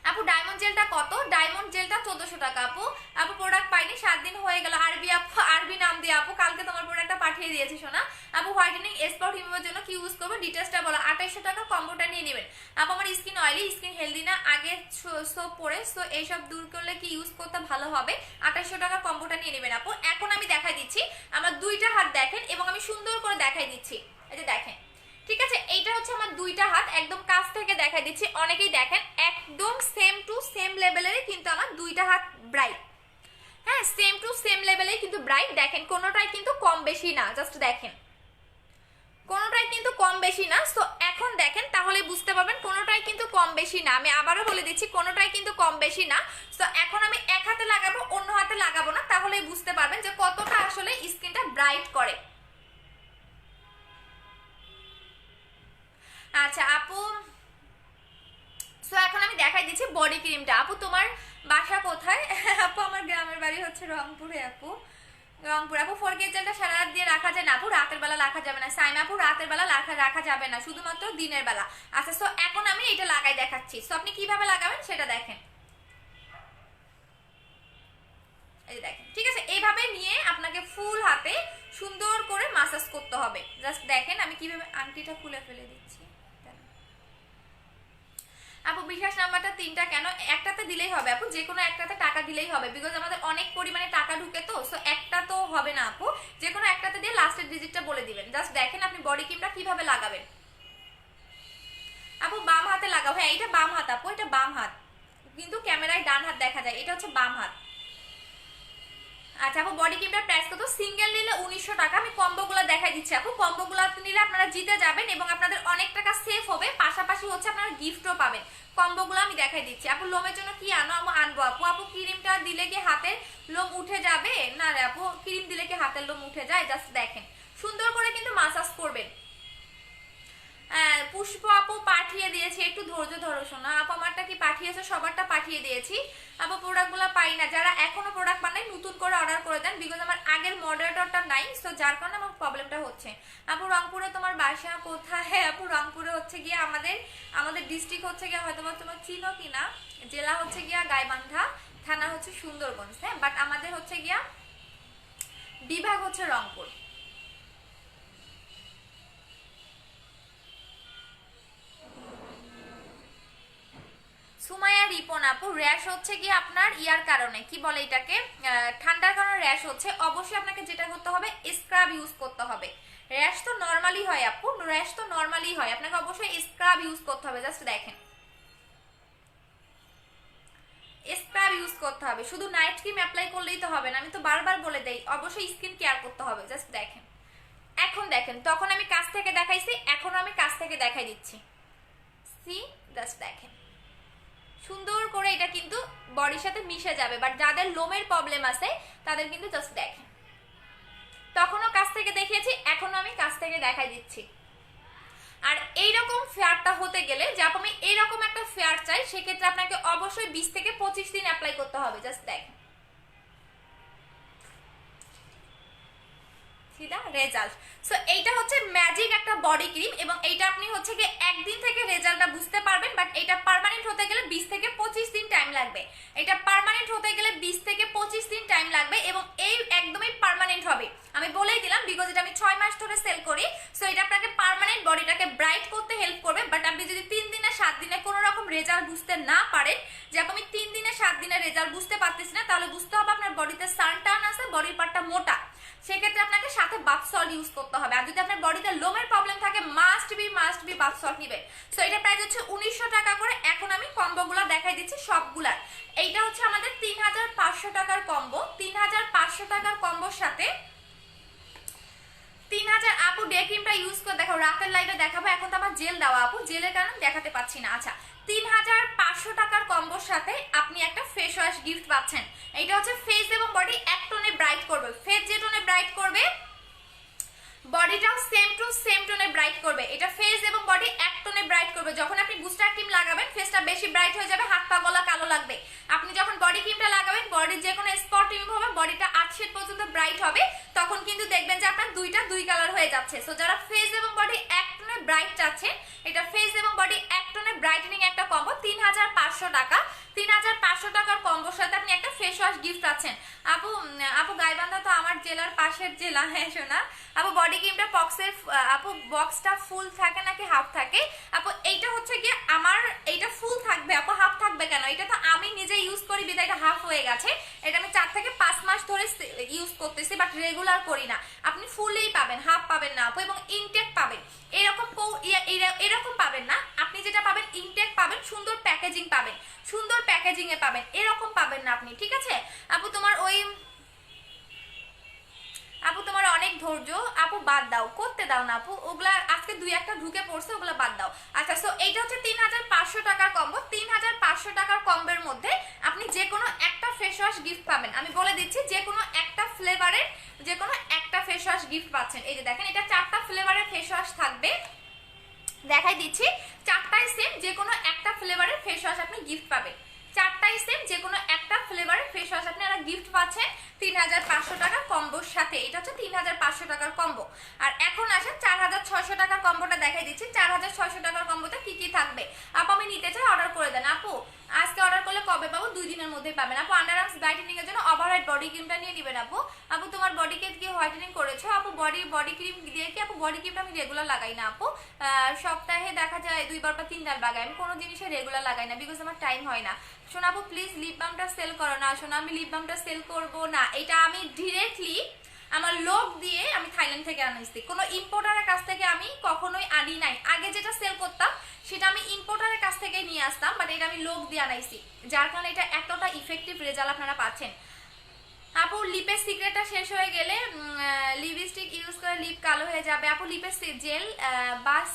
[SPEAKER 1] আপু ডায়মন্ড জেলটা কত? ডায়মন্ড জেলটা 1400 টাকা আপু। আপু প্রোডাক্ট পাইনি, 7 দিন হয়ে গেল। আরবি আপু, আরবি নাম দিয়ে আপু কালকে তোমার প্রোডাক্টটা পাঠিয়ে দিয়েছি সোনা। আপু হোয়াইটেনিং স্পট রিমুভারের জন্য কি ইউজ করবো ডিটেলসটা বলো। 2800 টাকা কম্বোটা নিয়ে নেবেন আপু। আমার স্কিন অয়েলি, স্কিন হেলদি না, আগে সোপ পরে, সো এইসব দূর করলে কি ইউজ করতে ভালো হবে? 2800 টাকা কম্বোটা নিয়ে নেবেন আপু। এখন আমি দেখাই দিচ্ছি আমার দুইটা হাত দেখেন এবং আমি সুন্দর করে দেখাই দিচ্ছি। এই যে দেখেন, ঠিক আছে, এইটা হচ্ছে আমার দুইটা হাত, একদম কাছ থেকে দেখাই দিচ্ছি। অনেকেই দেখেন একদম সেম টু সেম লেভেলেরই কিন্তু আমার দুইটা হাত ব্রাইট। হ্যাঁ, সেম টু সেম লেভেলেই কিন্তু ব্রাইট। দেখেন কোনোটাই কিন্তু কম বেশি না, জাস্ট দেখেন কোনোটাই কিন্তু কম বেশি না। সো এখন দেখেন তাহলে বুঝতে পারবেন কোনোটাই কিন্তু কম বেশি না। আমি আবারও বলে দিচ্ছি কোনোটাই কিন্তু কম বেশি না। সো এখন আমি এক হাতে লাগাবো, অন্য হাতে লাগাবো না, তাহলেই বুঝতে পারবেন যে কতটা আসলে স্কিনটা ব্রাইট করে। আচ্ছা আপু, সো এখন আমি দেখাই দিচ্ছি বডি ক্রিমটা। আপু তোমার বাসা কোথায়? আপু আমার গ্রামের বাড়ি হচ্ছে রংপুরে আপু, রংপুর। আপু 4K জেলটা সারা রাত দিয়ে রাখা যায় না আপু? রাতের বেলা রাখা যাবে না সাইম আপু, রাতের বেলা রাখা যাবে না, শুধুমাত্র দিনের বেলা। আচ্ছা, সো এখন আমি এটা লাগাই দেখাচ্ছি। সো আপনি কিভাবে লাগাবেন সেটা দেখেন, এই যে দেখেন, ঠিক আছে, এইভাবে নিয়ে আপনাকে ফুল হাতে সুন্দর করে মাসাজ করতে হবে। জাস্ট দেখেন আমি কিভাবে, আংটিটা খুলে ফেলে দিচ্ছি। আপু বিকাশ নাম্বারটা 3টা কেন? একটাতে দিলেই হবে আপু, যে কোনো একটাতে টাকা দিলেই হবে, বিকজ আমাদের অনেক পরিমাণে টাকা ঢুকে তো। সো একটা তো হবে না আপু, যে কোনো একটাতে দিয়ে লাস্টের ডিজিটটা বলে দিবেন। জাস্ট দেখেন আপনি বডি ক্রিমটা কিভাবে লাগাবেন। আপু বাম হাতে লাগাও। হ্যাঁ, এটা বাম হাত আপু, এটা বাম হাত, কিন্তু ক্যামেরায় ডান হাত দেখা যায়, এটা হচ্ছে বাম হাত। আচ্ছা আপু বডি ক্রিমটার প্রাইস কত? সিঙ্গেল নিলে 1900 টাকা। আমি কম্বোগুলো দেখাই দিচ্ছি আপু। কম্বোগুলো নিলে আপনারা জিতে যাবেন এবং আপনাদের অনেক টাকা সেভ হবে, পাশাপাশি হচ্ছে আপনারা গিফটও পাবেন। কম্বোগুলো আমি দেখাই দিচ্ছি আপু। লোমের জন্য কি আনো? আমি আনবো আপু। আপু ক্রিমটা দিলে কি হাতের লোম উঠে যাবে? না রে আপু, ক্রিম দিলে কি হাতের লোম উঠে যায়? জাস্ট দেখেন, সুন্দর করে কিন্তু মাসাজ করবেন। পুষ্প আপু পাঠিয়ে দিয়েছি, একটু ধৈর্য ধরো শোনা। আপু আমারটা কি পাঠিয়েছে? সবারটা পাঠিয়ে দিয়েছি আপু। প্রোডাক্টগুলো পাই না, যারা এখনো প্রোডাক্ট বানাই নতুন করে অর্ডার করে দেন, বিকজ আমার আগের মডারেটরটা নাই, সো যার কারণে আমার প্রবলেমটা হচ্ছে। আপু রংপুরে তোমার বাসা কোথায়? হ্যাঁ আপু রংপুরে হচ্ছে গিয়ে আমাদের ডিস্ট্রিক্ট হচ্ছে গিয়ে হয়তো তোমার চিনো কিনা, জেলা হচ্ছে গিয়া গাইবান্ধা, থানা হচ্ছে সুন্দরগঞ্জ। হ্যাঁ, বাট আমাদের হচ্ছে গিয়া বিভাগ হচ্ছে রংপুর। সুমাইয়া রিপন আপু, র্যাশ হচ্ছে কি আপনার ইয়ার কারণে, কি বলে এটাকে, ঠান্ডার কারণে র্যাশ হচ্ছে। অবশ্যই আপনাকে যেটা করতে হবে স্ক্রাব ইউজ করতে হবে। র্যাশ তো নরমালি হয় আপু, র্যাশ তো নরমালি হয়, আপনাকে অবশ্যই স্ক্রাব ইউজ করতে হবে। জাস্ট দেখেন, স্ক্রাব ইউজ করতে হবে, শুধু নাইট ক্রিম অ্যাপ্লাই করলেই তো হবে না। আমি তো বারবার বলে দেই অবশ্যই স্কিন কেয়ার করতে হবে। জাস্ট দেখেন, এখন দেখেন, তখন আমি কাছ থেকে দেখাইছি, এখন আমি কাছ থেকে দেখাই দিচ্ছি। সি, জাস্ট দেখেন সুন্দর করে এটা কিন্তু বডির সাথে মিশে যাবে। বাট যাদের লোমের প্রবলেম আছে তাদের কিন্তু জাস্ট দেখেন, তখনও কাছ থেকে দেখিয়েছি, এখনো আমি কাছ থেকে দেখাই দিচ্ছি। আর এইরকম ফেয়ারটা হতে গেলে, যে আমি এইরকম একটা ফেয়ার চাই, সেক্ষেত্রে আপনাকে অবশ্যই 20 থেকে 25 দিন অ্যাপ্লাই করতে হবে। জাস্ট দেখেন রেজাল্ট। সো এইটা হচ্ছে ম্যাজিক একটা বডি ক্রিম এবং এইটা আপনি হচ্ছে কি একদিন থেকে রেজাল্টটা বুঝতে পারবেন, বাট এটা পার্মানেন্ট হতে গেলে 20 থেকে 25 দিন টাইম লাগবে। এটা পার্মানেন্ট হতে গেলে 20 থেকে 25 দিন টাইম লাগবে এবং এই একদমই পার্মানেন্ট হবে। আমি বলেই দিলাম, বিকজ এটা আমি 6 মাস ধরে সেল করি। সো এটা আপনাকে পার্মানেন্ট বডিটাকে ব্রাইট করতে হেল্প করবে। বাট আপনি যদি 3 দিনে 7 দিনে কোনো রকম রেজাল্ট বুঝতে না পারেন, যে আমি 3 দিনে 7 দিনের রেজাল্ট বুঝতে পারতেছি না, তাহলে বুঝতে হবে আপনার বডিতে সানটান আছে, বডির পার্টটা মোটা, সেক্ষেত্রে আপনাকে সাথে বাথ সল্ট ইউজ করতে হবে। আর যদি আপনার বডিতে লোমের প্রবলেম থাকে, মাস্ট বি বাথ সল্ট নিবেন। সো এটা প্রাইস হচ্ছে 1900 টাকা করে। এখন আমি কম্বোগুলো দেখাই দিচ্ছি সবগুলার। এইটা হচ্ছে আমাদের 3500 টাকার কম্বো। 3500 টাকার কম্বোর সাথে 3000 আপু ডে ক্রিমটা ইউজ করে দেখো, রাতের লাইটে দেখাবো। এখন তো আমার জেল দেওয়া আপু, জেলের কারণে দেখাতে পাচ্ছি না। আচ্ছা, 3500 টাকার কম্বোর সাথে আপনি একটা ফেস ওয়াশ গিফট পাচ্ছেন। এইটা হচ্ছে ফেস এবং বডি এক টোনে ব্রাইট করবে। ফেস যে টোনে ব্রাইট করবে, বডিটাও সেম টু সেম টোনে ব্রাইট করবে। এটা ফেস এবং বডি এক টোনে ব্রাইট করবে। যখন আপনি বুস্টার ক্রিম লাগাবেন ফেসটা বেশি ব্রাইট হয়ে যাবে, হাত পা গলা কালো লাগবে। আপনি যখন বডি ক্রিমটা লাগাবেন বডির যে কোনো স্পট রিমুভ হবে, বডিটা 8 শেড পর্যন্ত ব্রাইট হবে, তখন কিন্তু দেখবেন যে আপনার দুই কালার হয়ে যাচ্ছে। সো যারা ফেস এবং বডি এক টোনে ব্রাইট চাচ্ছেন, এটা ফেস এবং বডি এক টোনে ব্রাইটেনিং একটা কম্বো 3500 টাকা। 3500 টাকার কম্বোর সাথে আপনি একটা ফেস ওয়াশ গিফট পাচ্ছেন। আপু গাইবান্ধা তো আমার জেলার পাশের জেলা। হ্যাঁ শোনা আপু, বডি ক্রিমটা বক্সটা ফুল থাকে নাকি হাফ থাকে? আপু এইটা হচ্ছে কি আমার এইটা ফুল থাকবে আপু, হাফ থাকবে কেন? এটা তো আমি নিজে ইউজ করি বিধায় এটা হাফ হয়ে গেছে। এটা আমি 4 থেকে 5 মাস ধরে ইউজ করতেছি, বাট রেগুলার করি না। আপনি ফুলই পাবেন, হাফ পাবেন না আপু, এবং ইনটেক পাবেন। এরকম পাবেন না, আপনি যেটা পাবেন ইনটেক পাবেন, সুন্দর প্যাকেজিং পাবেন, সুন্দর প্যাকেজিং এ পাবেন, এরকম পাবেন না আপনি, ঠিক আছে? আপু তোমার অনেক ধৈর্য আপু, বাদ দাও, করতে দাও না আপু, ওগুলা আজকে 2-1টা ঢুকে পড়ছে, ওগুলা বাদ দাও। আচ্ছা, সো এইটা হচ্ছে 3500 টাকার কম্বো। 3500 টাকার কম্বোর মধ্যে আপনি যে কোনো একটা ফেস ওয়াশ গিফট পাবেন। আমি বলে দিচ্ছি, যে কোনো একটা ফ্লেভারের যে কোনো একটা ফেস ওয়াশ গিফট পাচ্ছেন। এই যে দেখেন, এটা 4টা ফ্লেভারের ফেস ওয়াশ থাকবে, দেখাই দিচ্ছি। 4টাই সেম, যে কোনো একটা ফ্লেভারের ফেস ওয়াশ আপনি গিফট পাবেন। 4টাই সেম, যে কোনো একটা ফ্লেভারের ফেস ওয়াশ আপনারা গিফট পাচ্ছেন 3500 টাকার কম্বোর সাথে। এটা হচ্ছে 3500 টাকার কম্বো। আর এখন আসেন 4600 টাকার কম্বোটা দেখাই দিচ্ছি। 4600 টাকার কম্বোতে কি কি থাকবে? আপু আমি নিতে চাই, অর্ডার করে দেন। আপু আজকে অর্ডার করলে কবে পাবো? 2 দিনের মধ্যেই পাবেন আপু। আন্ডার আর্মস ব্রাইটেনিং এর জন্য ওভারহেড বডি ক্রিমটা নিয়ে নেবেন আপু। আপু তোমার বডিকে কি হোয়াইটেনিং করেছো? আপু বডি ক্রিম দিয়ে কি? আপু বডি ক্রিমটা আমি রেগুলার লাগাই না আপু, সপ্তাহে দেখা যায় 2বার বা 3বার লাগাই। আমি কোনো জিনিসে রেগুলার লাগাই না, বিকজ আমার টাইম হয় না। শোনা আপু প্লিজ লিপ বামটা সেল করো না। শোনা আমি লিপ বামটা সেল করব না, এটা আমি ডিরেক্টলি আমার লোক দিয়ে আমি থাইল্যান্ড থেকে আনাইছি, কোনো ইম্পোর্টারের কাছ থেকে আমি কখনোই আনি নাই। আগে যেটা সেল করতাম সেটা আমি ইম্পোর্টারের কাছ থেকে নিয়ে আসতাম, বাট এটা আমি লোক দিয়ে আনাইছি, যার কারণে এটা এতটা ইফেক্টিভ রেজাল্ট আপনারা পাচ্ছেন। আপু লিপের সিক্রেটটা শেষ হয়ে গেলে লিপস্টিক ইউজ করে লিপ কালো হয়ে যাবে। আপু লিপের জেল বাস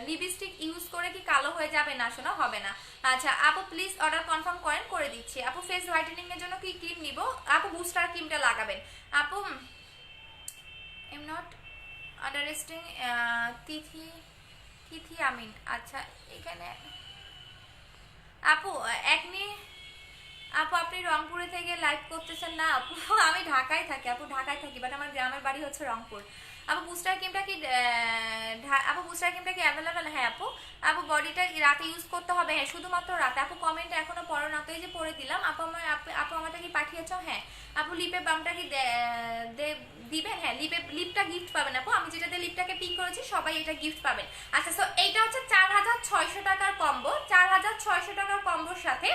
[SPEAKER 1] লিপস্টিক ইউজ করে কি কালো হয়ে যাবে? না শোনা, হবে না। আচ্ছা আপু প্লিজ অর্ডার কনফার্ম করেন, করে দিচ্ছি। আপু ফেস হোয়াইটেনিং এর জন্য কি ক্রিম নিব? আপু বুস্টার ক্রিমটা লাগাবেন আপু। এম নট আন্ডারস্ট্যান্ডিং তিথি আমিন। আচ্ছা এখানে আপু আপু আপনি রংপুরে থেকে লাইভ করতেছেন না? আপু আমি ঢাকায় থাকি আপু, ঢাকায় থাকি, বাট আমার গ্রামের বাড়ি হচ্ছে রংপুর। আপু বুস্টার ক্রিমটা কি অ্যাভেলেবেল? হ্যাঁ আপু। আপু বডিটা রাতে ইউজ করতে হবে? হ্যাঁ শুধুমাত্র রাতে। আপু কমেন্ট এখনো পড়ো না তো, এই যে পড়ে দিলাম। আপু আমারটা কি পাঠিয়েছো? হ্যাঁ। আপু লিপের বামটা কি দিবেন? হ্যাঁ লিপটা গিফট পাবেন আপু। আমি যেটাতে লিপটাকে পিং করেছি সবাই এটা গিফট পাবেন। আচ্ছা, সো এইটা হচ্ছে 4600 টাকার কম্বো। 4600 টাকার কম্বোর সাথে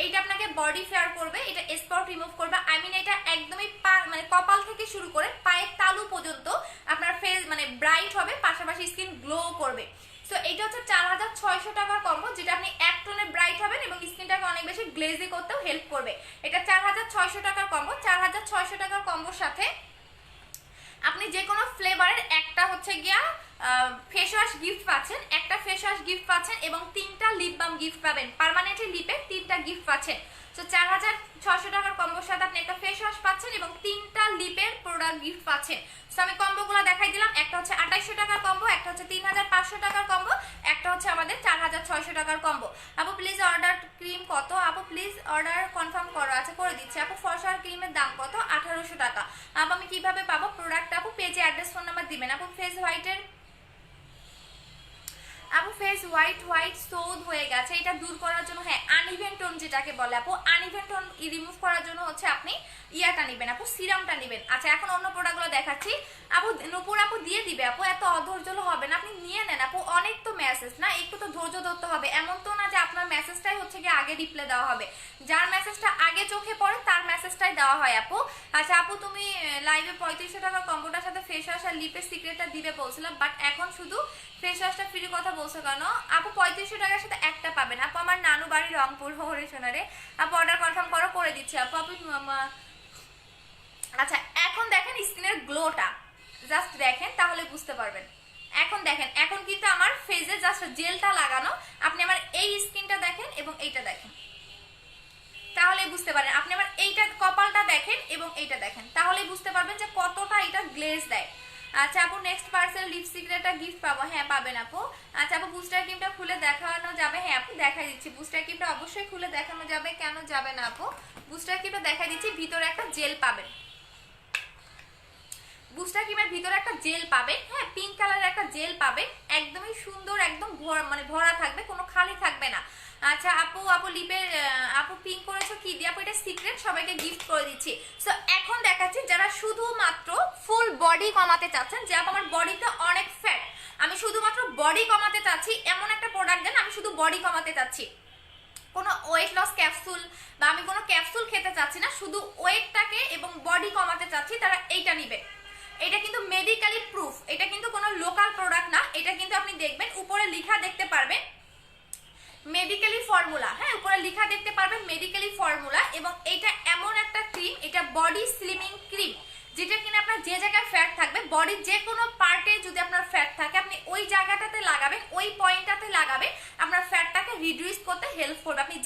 [SPEAKER 1] এইটা আপনাকে বডি ফেয়ার করবে, এটা স্পট রিমুভ করবে। আই মিন এটা একদমই মানে কপাল থেকে শুরু করে পায়ের তালু পর্যন্ত আপনার ফেস মানে ব্রাইট হবে, পাশাপাশি স্কিন গ্লো করবে। সো এটা হচ্ছে 4600 টাকার কম্বো, যেটা আপনি এক টোনে ব্রাইট হবেন এবং স্কিনটাকে অনেক বেশি গ্লেজি করতেও হেল্প করবে। এটা 4600 টাকার কম্বো। 4600 টাকার কম্বোর সাথে আপনি যে কোনো ফ্লেভারের একটা হচ্ছে গিয়া ফেস ওয়াশ গিফট পাচ্ছেন, একটা ফেস ওয়াশ গিফট পাচ্ছেন এবং 3টা লিপ বাম গিফট পাবেন। পার্মানেন্টলি লিপে 3টা গিফট পাচ্ছেন। সো 4600 টাকার কম্বোর সাথে আপনি একটা ফেস ওয়াশ পাচ্ছেন এবং 3টা লিপের প্রোডাক্ট গিফট পাচ্ছেন। সো আমি কম্বোগুলো দেখাই দিলাম। একটা হচ্ছে 2800 টাকার কম্বো, একটা হচ্ছে 3500 টাকার কম্বো, একটা হচ্ছে আমাদের 4600 টাকার কম্বো। আপু প্লিজ অর্ডার ক্রিম কত? আপু প্লিজ অর্ডার কনফার্ম করো। আচ্ছা করে দিচ্ছি আপু। ফর্সার ক্রিমের দাম কত? 1800 টাকা। আপু আমি কিভাবে পাবো প্রোডাক্ট? আপু পেজে অ্যাড্রেস ফোন নাম্বার দিবেন। আপু ফেস হোয়াইট সৌদ হয়ে গেছে, এটা দূর করার জন্য হ্যাঁ আনইভেন টোন যেটাকে বলে আপু, আনইভেন টোন রিমুভ করার জন্য হচ্ছে আপনি ইয়াটা নেবেন আপু, সিরামটা নেবেন। আচ্ছা এখন অন্য প্রোডাক্টগুলো দেখাচ্ছি আপু। নূপুর আপু দিয়ে দিবে আপু, এত অধৈর্য হবে না, আপনি নিয়ে নেন আপু। অনেক তো মেসেজ না, একটু তো ধৈর্য ধরতে হবে। এমন তো না যে আপনার মেসেজটাই হচ্ছে গিয়ে আগে রিপ্লাই দেওয়া হবে, যার মেসেজটা আগে চোখে পড়ে তার মেসেজটাই দেওয়া হয় আপু। আচ্ছা আপু তুমি লাইভে 3500 টাকার কম্বোটার সাথে ফেস ওয়াশ আর লিপের সিক্রেটটা দিবে বলছিলাম, বাট এখন শুধু ফেস ওয়াশটা ফ্রি কথা বলছো কেন? আপু 3500 টাকার সাথে একটা পাবেন আপু। আমার নানু বাড়ি রংপুর হরে সোনারে। আপু অর্ডার কনফার্ম করো, করে দিচ্ছি আপু। আচ্ছা এখন দেখেন স্কিনের গ্লোটা, জাস্ট দেখেন তাহলে বুঝতে পারবেন। এখন দেখেন, এখন কিন্তু আমার ফেসে জাস্ট জেলটা লাগানো, আপনি আমার এই স্কিনটা দেখেন এবং এইটা দেখেন, তাহলে বুঝতে পারেন। আপনি আমার এইটা কপালটা দেখেন এবং এইটা দেখেন, তাহলে বুঝতে পারবেন যে কতটা এটা গ্লেজ দেয়। আচ্ছা আপু নেক্সট পার্সেল লিপস্টিকের একটা গিফট পাবো, হ্যাঁ পাবেন আপু। আচ্ছা আপু বুস্টার ক্রিমটা খুলে দেখানো যাবে, হ্যাঁ আপু দেখাই দিচ্ছি, বুস্টার ক্রিমটা অবশ্যই খুলে দেখানো যাবে, কেন যাবে না আপু। বুস্টার ক্রিমটা দেখাই দিচ্ছি, ভিতরে একটা জেল পাবেন, বুস্টার ক্রিমের ভিতরে একটা জেল পাবেন, হ্যাঁ পিঙ্ক কালারের একটা জেল পাবেন, একদমই সুন্দর, একদম মানে ভরা থাকবে, কোনো খালি থাকবে না। আচ্ছা আপু, আপু লিপের আপু পিঙ্ক করেছো কি দিয়ে আপু, এটা সিক্রেট, সবাইকে গিফট করে দিচ্ছি। সো এখন দেখাচ্ছি যারা শুধুমাত্র ফুল বডি কমাতে চাচ্ছেন, যে আপু আমার বডিটা অনেক ফ্যাট, আমি শুধুমাত্র বডি কমাতে চাচ্ছি, এমন একটা প্রোডাক্ট দেন আমি শুধু বডি কমাতে চাচ্ছি, কোনো ওয়েট লস ক্যাপসুল বা আমি কোনো ক্যাপসুল খেতে চাচ্ছি না, শুধু ওয়েটটাকে এবং বডি কমাতে চাচ্ছি, তারা এইটা নিবে। এটা কিন্তু মেডিকেলি প্রুফ, এটা কিন্তু কোনো লোকাল প্রোডাক্ট না, এটা কিন্তু আপনি দেখবেন উপরে লেখা দেখতে পারবেন মেডিকেলি ফর্মুলা, হ্যাঁ উপরে লেখা দেখতে পারবেন মেডিকেলি ফর্মুলা, এবং এটা এমন একটা ক্রিম, এটা বডি স্লিমিং ক্রিম, যেটা কিনা আপনার যে জায়গায় ফ্যাট থাকবে, বডির যে কোনো পার্টে যদি আপনার ফ্যাট থাকে আপনি ওই জায়গাটাতে লাগাবেন, ওই পয়েন্টটাতে লাগাবেন, আপনার ফ্যাটটাকে রিডিউস করতে হেল্প করবে। আপনি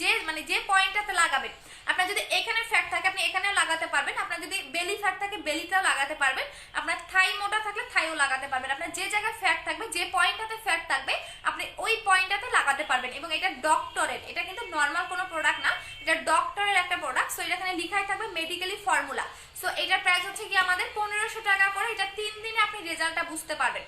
[SPEAKER 1] যে পয়েন্টটাতে লাগাবেন, আপনার যদি এখানে ফ্যাট থাকে আপনি এখানেও লাগাতে পারবেন, আপনার যদি বেলি ফ্যাট থাকে বেলিটাও লাগাতে পারবেন, আপনার থাই মোটা থাকলে থাইও লাগাতে পারবেন, আপনার যে জায়গায় ফ্যাট থাকবে, যে পয়েন্টটাতে ফ্যাট থাকবে আপনি ওই পয়েন্টটাতে লাগাতে পারবেন। এবং এটা ডক্টরের, এটা কিন্তু নর্মাল কোনো প্রোডাক্ট না, এটা ডক্টরের একটা প্রোডাক্ট। সো এটা এখানে লেখাই থাকবে মেডিকেলি ফর্মুলা। সো এটার প্রাইস হচ্ছে কি আমাদের 1500 টাকা করে, এটা 3 দিনে আপনি রেজাল্টটা বুঝতে পারবেন,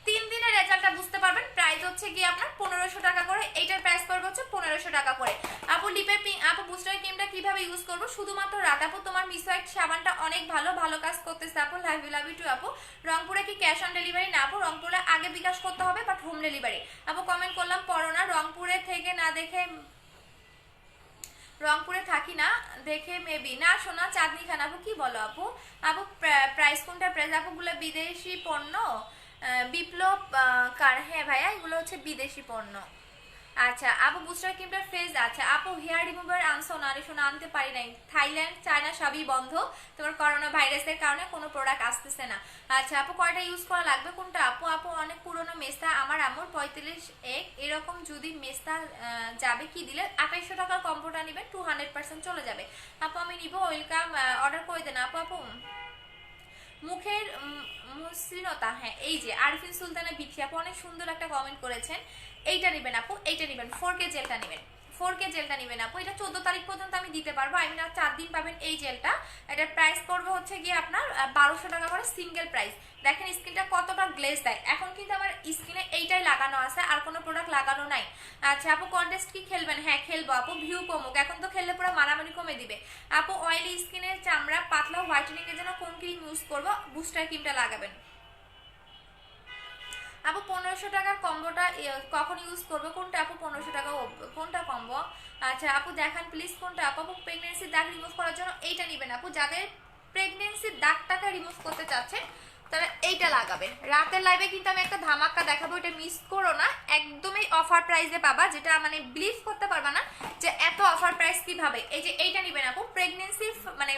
[SPEAKER 1] 3 দিনের রেজাল্টটা বুঝতে পারবেন। প্রাইস হচ্ছে কি আপনার 1500 টাকা করে, এইটার প্রাইস পড়বে হচ্ছে 1500 টাকা করে। আপু লিপের আপু বুস্টার ক্রিমটা কিভাবে ইউজ করব, শুধুমাত্র রাত। আপু তোমার মিসওয়াইট সাবানটা অনেক ভালো ভালো কাজ করতেছে আপু, লাভ ইউ টু আপু। রংপুরে কি ক্যাশ অন ডেলিভারি? না আপু, রংপুরে আগে বিকাশ করতে হবে, বাট হোম ডেলিভারি। আপু কমেন্ট করলাম পড়ো না, রংপুরে থেকে না দেখে, রংপুরে থাকি না দেখে মেবি না শোনা, চাঁদনি খান। আপু কি বলো আপু, আপু প্রাইস কোনটা প্রাইস আপুগুলো বিদেশি পণ্য, বিপ্লব কার, হ্যাঁ ভাইয়া এগুলো হচ্ছে বিদেশি পণ্য। আচ্ছা আপু বুস্টার ক্রিমটার ফেজ, আচ্ছা আপু হেয়ার রিমুভার আনছো না? শোনা আনতে পারি নাই, থাইল্যান্ড চায়না সবই বন্ধ, তোমার করোনা ভাইরাসের কারণে কোনো প্রোডাক্ট আসতেছে না। আচ্ছা আপু কয়টা ইউজ করা লাগবে কোনটা? আপু আপু অনেক পুরনো মেস্তা আমার আম্মুর 45 এক, এরকম যদি মেস্তা যাবে কি দিলে? 2800 টাকার কম্বোটা নেবেন, 200% চলে যাবে। আপু আমি নিব, ওয়েলকাম, অর্ডার করে দেন আপু। আপু মুখের মসৃণতা, হ্যাঁ এই যে আরফিন সুলতানা বিথি আপু অনেক সুন্দর একটা কমেন্ট করেছেন, এইটা নেবেন আপু, এইটা নেবেন, 4K জেলটা নেবেন, 4K জেলটা নেবেন আপু। এটা 14 তারিখ পর্যন্ত আমি দিতে পারবো, আই মিন আর 4 দিন পাবেন এই জেলটা। এটার প্রাইস পড়বে হচ্ছে গিয়ে আপনার 1200 টাকা করে সিঙ্গেল প্রাইস। দেখেন স্কিনটা কতটা গ্লেজ দেয়, এখন কিন্তু আমার স্কিনে এইটাই লাগানো আছে, আর কোনো প্রোডাক্ট লাগানো নাই। আচ্ছা আপু কন্টেস্ট কি খেলবেন? হ্যাঁ খেলবো আপু, ভিউ কমুক, এখন তো খেললে পুরো মারামারি কমে দিবে। আপু অয়েলি স্কিনের চামড়া পাতলা হোয়াইটেনিং এর জন্য কোন ক্রিম ইউজ করবো? বুস্টার ক্রিমটা লাগাবেন আপু। 1500 টাকার কম্বোটা কখন ইউজ করবে? কোনটা আপু 1500 টাকা কোনটা কম্বো? আচ্ছা আপু দেখান প্লিজ কোনটা আপু। আপু প্রেগনেন্সির দাগ রিমুভ করার জন্য এইটা নেবেন আপু, যাদের প্রেগনেন্সির দাগটাকে রিমুভ করতে চাচ্ছেন তারা এইটা লাগাবেন। রাতের লাইভে কিন্তু আমি একটা ধামাকা দেখাবো, এটা মিস করো না, একদমই অফার প্রাইসে পাবা, যেটা মানে বিলিভ করতে পারবা না যে এত অফার প্রাইস কিভাবে। এই যে এইটা নেবেন আপু, প্রেগনেন্সির মানে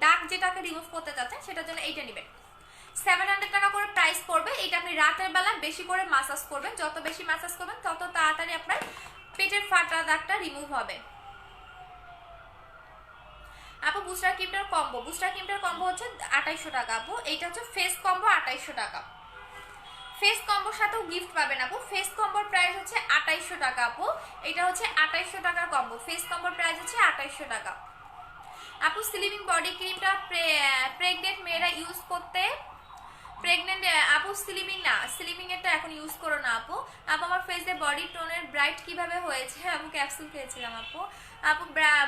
[SPEAKER 1] দাগ যেটাকে রিমুভ করতে চাচ্ছেন সেটার জন্য এইটা নেবেন, 700 টাকা করে প্রাইস পড়বে। এটা আপনি রাতের বেলা বেশি করে মাসাজ করবেন, যত বেশি মাসাজ করবেন তত তাড়াতাড়ি আপনার পেটের ফাটা দাগটা রিমুভ হবে। আপু বুস্টার ক্রিমটার কম্বো, বুস্টার ক্রিমটার কম্বো হচ্ছে 2800 টাকা আপু। এইটা হচ্ছে ফেস কম্বো 2800 টাকা, ফেস কম্বোর সাথেও গিফট পাবেন আপু। ফেস কম্বোর প্রাইস হচ্ছে 2800 টাকা আপু, এটা হচ্ছে 2800 টাকার কম্বো, ফেস কম্বোর প্রাইস হচ্ছে 2800 টাকা আপু। স্লিমিং বডি ক্রিমটা প্রেগনেন্ট মেয়েরা ইউজ করতে, প্রেগনেন্ট আপু স্লিমিং না, স্লিমিং এরটা এখন ইউজ করো না আপু। আপু আমার ফেসে বডি টোনের ব্রাইট কিভাবে হয়েছে? আপু ক্যাপসুল খেয়েছিলাম আপু। আপু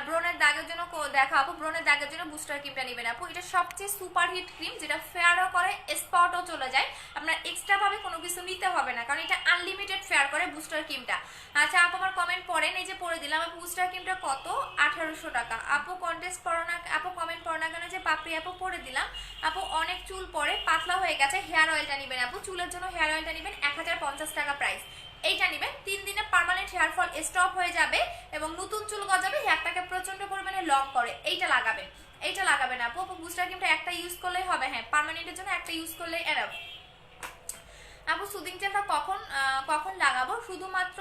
[SPEAKER 1] ব্রনের দাগের জন্য দেখো আপু, ব্রনের দাগের জন্য বুস্টার ক্রিমটা নেবেন আপু, এটা সবচেয়ে সুপার হিট ক্রিম, যেটা ফেয়ারও করে স্পটও চলে যায়, আপনার এক্সট্রা ভাবে কোনো কিছু নিতে হবে না, কারণ এটা আনলিমিটেড ফেয়ার করে বুস্টার ক্রিমটা। আচ্ছা আপু আমার কমেন্ট পড়েন, এই যে পড়ে দিলাম আপু। বুস্টার ক্রিমটা কত? 1800 টাকা আপু। কন্টেস্ট করো না আপু, কমেন্ট করো না কেন? যে পাপড়ি আপু পড়ে দিলাম আপু। অনেক চুল পরে পাতলা হয়ে গেছে, হেয়ার অয়েলটা নেবেন আপু, চুলের জন্য হেয়ার অয়েলটা নেবেন, 1050 টাকা প্রাইস। এইটা নেবেন, 3 দিনে পার্মানেন্ট হেয়ার ফল স্টপ হয়ে যাবে এবং নতুন চুল গজাবে, হেয়ারটাকে প্রচন্ড পরিমাণে লং করে। এইটা লাগাবেন, এইটা লাগাবেন আপু। বুস্টার ক্রিমটা একটা ইউজ করলেই হবে, হ্যাঁ পার্মানেন্টের জন্য একটা ইউজ করলেই এনাফ। আপু সুদিং জেলটা কখন কখন লাগাবো? শুধুমাত্র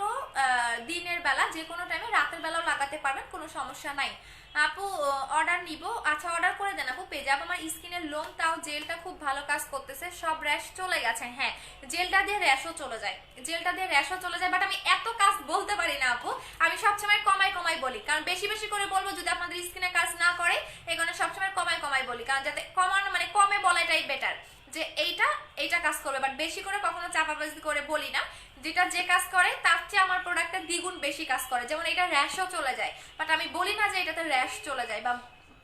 [SPEAKER 1] দিনের বেলা, যে কোনো টাইমে, রাতের বেলাও লাগাতে পারবেন, কোনো সমস্যা নাই। আপু অর্ডার নিব, আচ্ছা অর্ডার করে দেন আপু, পেয়ে যাবো। আমার স্কিনের লোম তাও জেলটা খুব ভালো কাজ করতেছে, সব র্যাশ চলে গেছে। হ্যাঁ, জেলটা দিয়ে র্যাশও চলে যায়, জেলটা দিয়ে র্যাশও চলে যায়, বাট আমি এত কাজ বলতে পারি না আপু। আমি সবসময় কমাই কমাই বলি, কারণ বেশি বেশি করে বলবো যদি আপনাদের স্কিনে কাজ না করে, এই কারণে সবসময় কমাই কমাই বলি, কারণ যাতে কমানো মানে কমে বলাটাই বেটার, যে এইটা কাজ করবে, বাট বেশি করে কখনো চাপাবাজি করে বলি না। যেটা যে কাজ করে তার চেয়ে আমার প্রোডাক্টটা দ্বিগুণ বেশি কাজ করে। যেমন এটা র্যাশও চলে যায়, বাট আমি বলি না যে এটাতে র্যাশ চলে যায় বা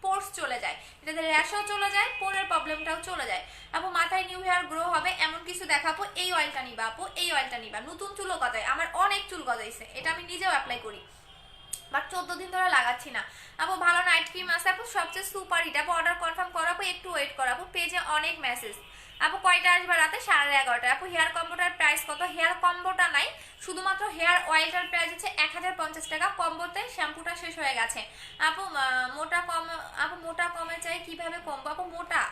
[SPEAKER 1] পোর্স চলে যায়, এটাতে র্যাশও চলে যায়, পোরের প্রবলেমটাও চলে যায়। আপু মাথায় নিউ হেয়ার গ্রো হবে এমন কিছু দেখাবো, এই অয়েলটা নিবা আপু, এই অয়েলটা নিবা। নতুন চুলও গজায়, আমার অনেক চুল গজাইছে, এটা আমি নিজেও অ্যাপ্লাই করি, বাট 14 দিন ধরে লাগাচ্ছি না। আপু ভালো নাইট ক্রিম আছে আপু, সবচেয়ে সুপার হিট আপু, অর্ডার কনফার্ম করাবো, একটু ওয়েট করাবো, পেজে অনেক মেসেজ। আপু কয়টা আসবে? রাতে 11:30। আপু হেয়ার কম্বোটার প্রাইস কত? হেয়ার কম্বোটা নাই, শুধুমাত্র হেয়ার অয়েলটার প্রাইস হচ্ছে 1050 টাকা, কম্বোতে শ্যাম্পুটা শেষ হয়ে গেছে। আপু মোটা কমে চাই, কিভাবে কমবো? আপু মোটা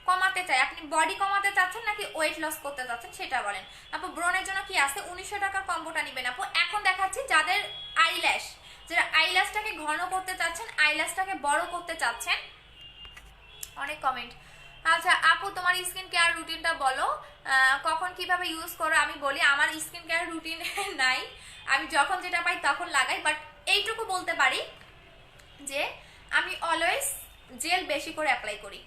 [SPEAKER 1] কমাতে চাই, আপনি বডি কমাতে চাচ্ছেন নাকি ওয়েট লস করতে চাচ্ছেন সেটা বলেন। আপু ব্রনের জন্য কি আছে? 1900 টাকার কম্বোটা নিবেন আপু। এখন দেখাচ্ছি যাদের আইল্যাশ, যারা আইল্যাশটাকে ঘন করতে চাচ্ছেন, আইল্যাশটাকে বড় করতে চাচ্ছেন। অনেক কমেন্ট। আচ্ছা আপু তোমার স্কিন কেয়ার রুটিনটা বলো, কখন কিভাবে ইউজ করো? আমি বলি আমার স্কিন কেয়ার রুটিন নাই, আমি যখন যেটা পাই তখন লাগাই, বাট এইটুকু বলতে পারি যে আমি অলওয়েজ জেল বেশি করে অ্যাপ্লাই করি,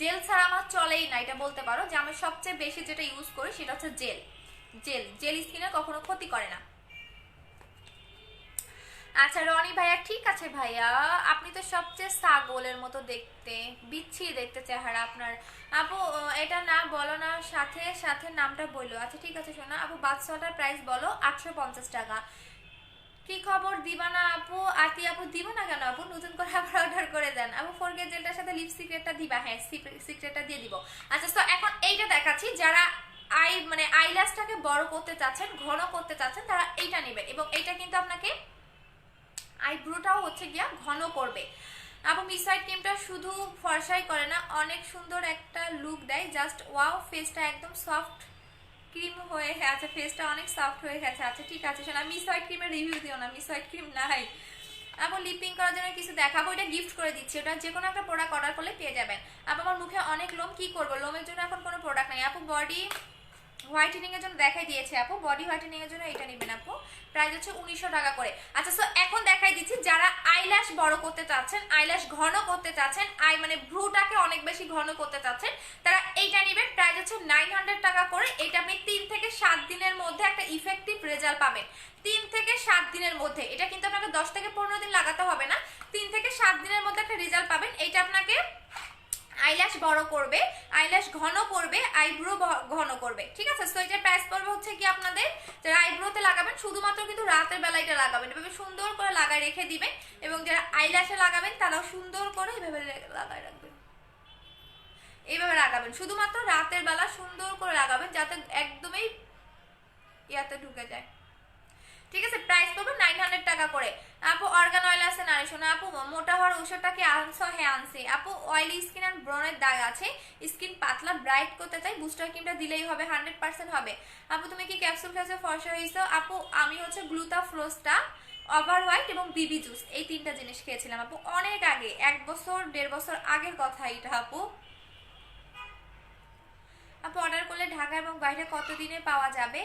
[SPEAKER 1] জেল ছাড়া আমার চলেই না, এটা বলতে পারো যে আমি সবচেয়ে বেশি যেটা ইউজ করি সেটা হচ্ছে জেল। জেল জেল স্কিনে কখনো ক্ষতি করে না। আচ্ছা রনি ভাইয়া, ঠিক আছে ভাইয়া, আপনি তো সবচেয়ে ছাগলের মতো দেখতে, বিচ্ছিরি দেখতে চেহারা আপনার। আপু এটা না বলো না, সাথে সাথে নামটা বললো। আচ্ছা ঠিক আছে শোনা। আপু বাদশাটার প্রাইস বলো। 850 টাকা। কি খবর দিবা না আপু? আতি আপু দিব না কেন আপু, নতুন করে আবার অর্ডার করে দেন আপু। 4K জেলটার সাথে লিপ সিক্রেটটা দিবা? হ্যাঁ সিক্রেটটা দিয়ে দিব। আচ্ছা তো এখন এইটা দেখাচ্ছি, যারা আইল্যাশটাকে বড় করতে চাচ্ছেন, ঘন করতে চাচ্ছেন, তারা এইটা নেবেন, এবং এইটা কিন্তু আপনাকে আইব্রোটাও হচ্ছে গিয়া ঘন করবে। আপু মিসওয়াইট ক্রিমটা শুধু ফর্সাই করে না, অনেক সুন্দর একটা লুক দেয়, জাস্ট ওয়াও, ফেসটা একদম সফট ক্রিম হয়ে গেছে, ফেসটা অনেক সফট হয়ে গেছে। আচ্ছা ঠিক আছে শোনা, মিসওয়াইট ক্রিমের রিভিউ দিও না, মিসওয়াইট ক্রিম নাই। আপু লিপিং করার জন্য কিছু দেখাবো, এটা গিফট করে দিচ্ছি, ওটা যে কোনো একটা প্রোডাক্ট অর্ডার করলে পেয়ে যাবেন। আপু আমার মুখে অনেক লোম, কি করবো? লোমের জন্য এখন কোনো প্রোডাক্ট নাই আপু। বডি হোয়াইটেনিং এর জন্য দেখাই দিয়েছে আপু, বডি হোয়াইটেনিং এর জন্য এটা নেবেন আপু, প্রাইস হচ্ছে 1900 টাকা করে। আচ্ছা সো এখন দেখাই দিচ্ছি যারা আইল্যাশ বড় করতে চাচ্ছেন, আইল্যাশ ঘন করতে চাচ্ছেন, মানে ভ্রুটাকে অনেক বেশি ঘন করতে চাচ্ছেন, তারা এইটা নেবেন, প্রাইস হচ্ছে 900 টাকা করে। এটা আপনি 3 থেকে 7 দিনের মধ্যে একটা ইফেক্টিভ রেজাল্ট পাবেন, 3 থেকে 7 দিনের মধ্যে। এটা কিন্তু আপনাকে 10 থেকে 15 দিন লাগাতে হবে না, 3 থেকে 7 দিনের মধ্যে একটা রেজাল্ট পাবেন। এইটা আপনাকে আইল্যাশ বড় করবে, আইল্যাশ ঘন করবে, আইব্রো ঘন করবে, ঠিক আছে। সো এটার প্রাইস পড়বে হচ্ছে কি আপনাদের, যারা আইব্রোতে লাগাবেন শুধুমাত্র কিন্তু রাতের বেলা এটা লাগাবেন, এভাবে সুন্দর করে লাগায় রেখে দিবেন, এবং যারা আইল্যাশে লাগাবেন তারাও সুন্দর করে এভাবে লাগায় রাখবেন, এইভাবে লাগাবেন, শুধুমাত্র রাতের বেলা সুন্দর করে লাগাবেন, যাতে একদমই ইয়াতে ঢুকে যায়, ঠিক আছে। প্রাইস পাবো 900 টাকা করে। আপু অর্গান অয়েল আছে না শোনা? আপু মোটা হওয়ার ওষুধটা কি আনছো? হ্যাঁ আনছি আপু। অয়েলি স্কিন আর ব্রনের দাগ আছে, স্কিন পাতলা ব্রাইট করতে চাই, বুস্টার ক্রিমটা দিলেই হবে, 100% হবে। আপু তুমি কি ক্যাপসুল খেয়েছো ফর্সা হয়েছো? আপু আমি হচ্ছে গ্লুটা ফ্লোসটা, ওভার হোয়াইট এবং বিবি জুস, এই 3টা জিনিস খেয়েছিলাম আপু, অনেক আগে, 1 বছর 1.5 বছর আগের কথা এটা আপু। আপু অর্ডার করলে ঢাকা এবং বাইরে কতদিনে পাওয়া যাবে?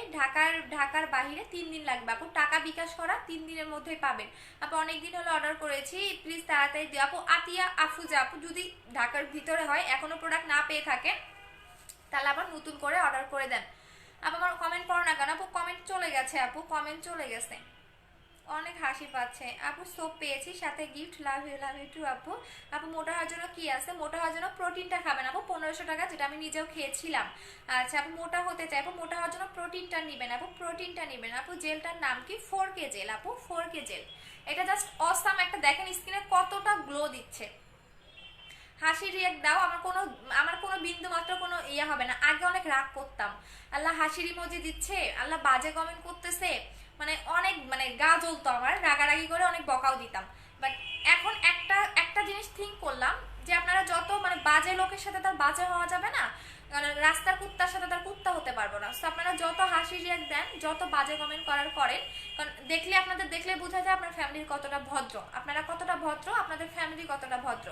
[SPEAKER 1] ঢাকার বাইরে 3 দিন লাগবে আপু, টাকা বিকাশ করা 3 দিনের মধ্যেই পাবেন আপু। অনেক দিন হলো অর্ডার করেছি, প্লিজ তাড়াতাড়ি দিও আপু। আতিয়া আফুজা আপু, যদি ঢাকার ভিতরে হয়, এখনো প্রোডাক্ট না পেয়ে থাকেন, তাহলে আবার নতুন করে অর্ডার করে দেন আপু। আমার কমেন্ট পড়ো না কেন আপু? কমেন্ট চলে গেছে আপু, কমেন্ট চলে গেছে, অনেক হাসি পাচ্ছে আপু। সোপ পেয়েছি, সাথে গিফট, লাভ ইউ টু আপু। আপু মোটা হওয়ার জন্য কি আছে? মোটা হওয়ার জন্য প্রোটিনটা খাবেন আপু, 1500 টাকা, যেটা আমি নিজেও খেয়েছিলাম। আচ্ছা আপু মোটা হতে চাই আপু, মোটা হওয়ার জন্য প্রোটিনটা নেবেন আপু, প্রোটিনটা নেবেন আপু। জেলটার নাম কি? 4K জেল আপু, 4K জেল। এটা জাস্ট অসাম একটা, দেখেন স্কিনে কতটা গ্লো দিচ্ছে। হাসি রিয়াক্ট দাও, আমার কোনো বিন্দু মাত্র কোনো ইয়ে হবে না। আগে অনেক রাগ করতাম, আল্লাহ হাসির ইমোজি দিচ্ছে, আল্লাহ বাজে কমেন্ট করতেছে, অনেক গা জ্বলতো আমার, রাগারাগি করে অনেক বকাও দিতাম। বাট এখন একটা জিনিস থিঙ্ক করলাম, যে আপনারা যত বাজে লোকের সাথে তার বাজে হওয়া যাবে না, কারণ রাস্তার কুত্তার সাথে তার কুত্তা হতে পারবো না। তো আপনারা যত হাসি রিয়াক্ট দেন, যত বাজে কমেন্ট করার করেন, কারণ আপনাদের দেখলে বোঝা যায় আপনার ফ্যামিলির কতটা ভদ্র, আপনারা কতটা ভদ্র, আপনাদের ফ্যামিলি কতটা ভদ্র।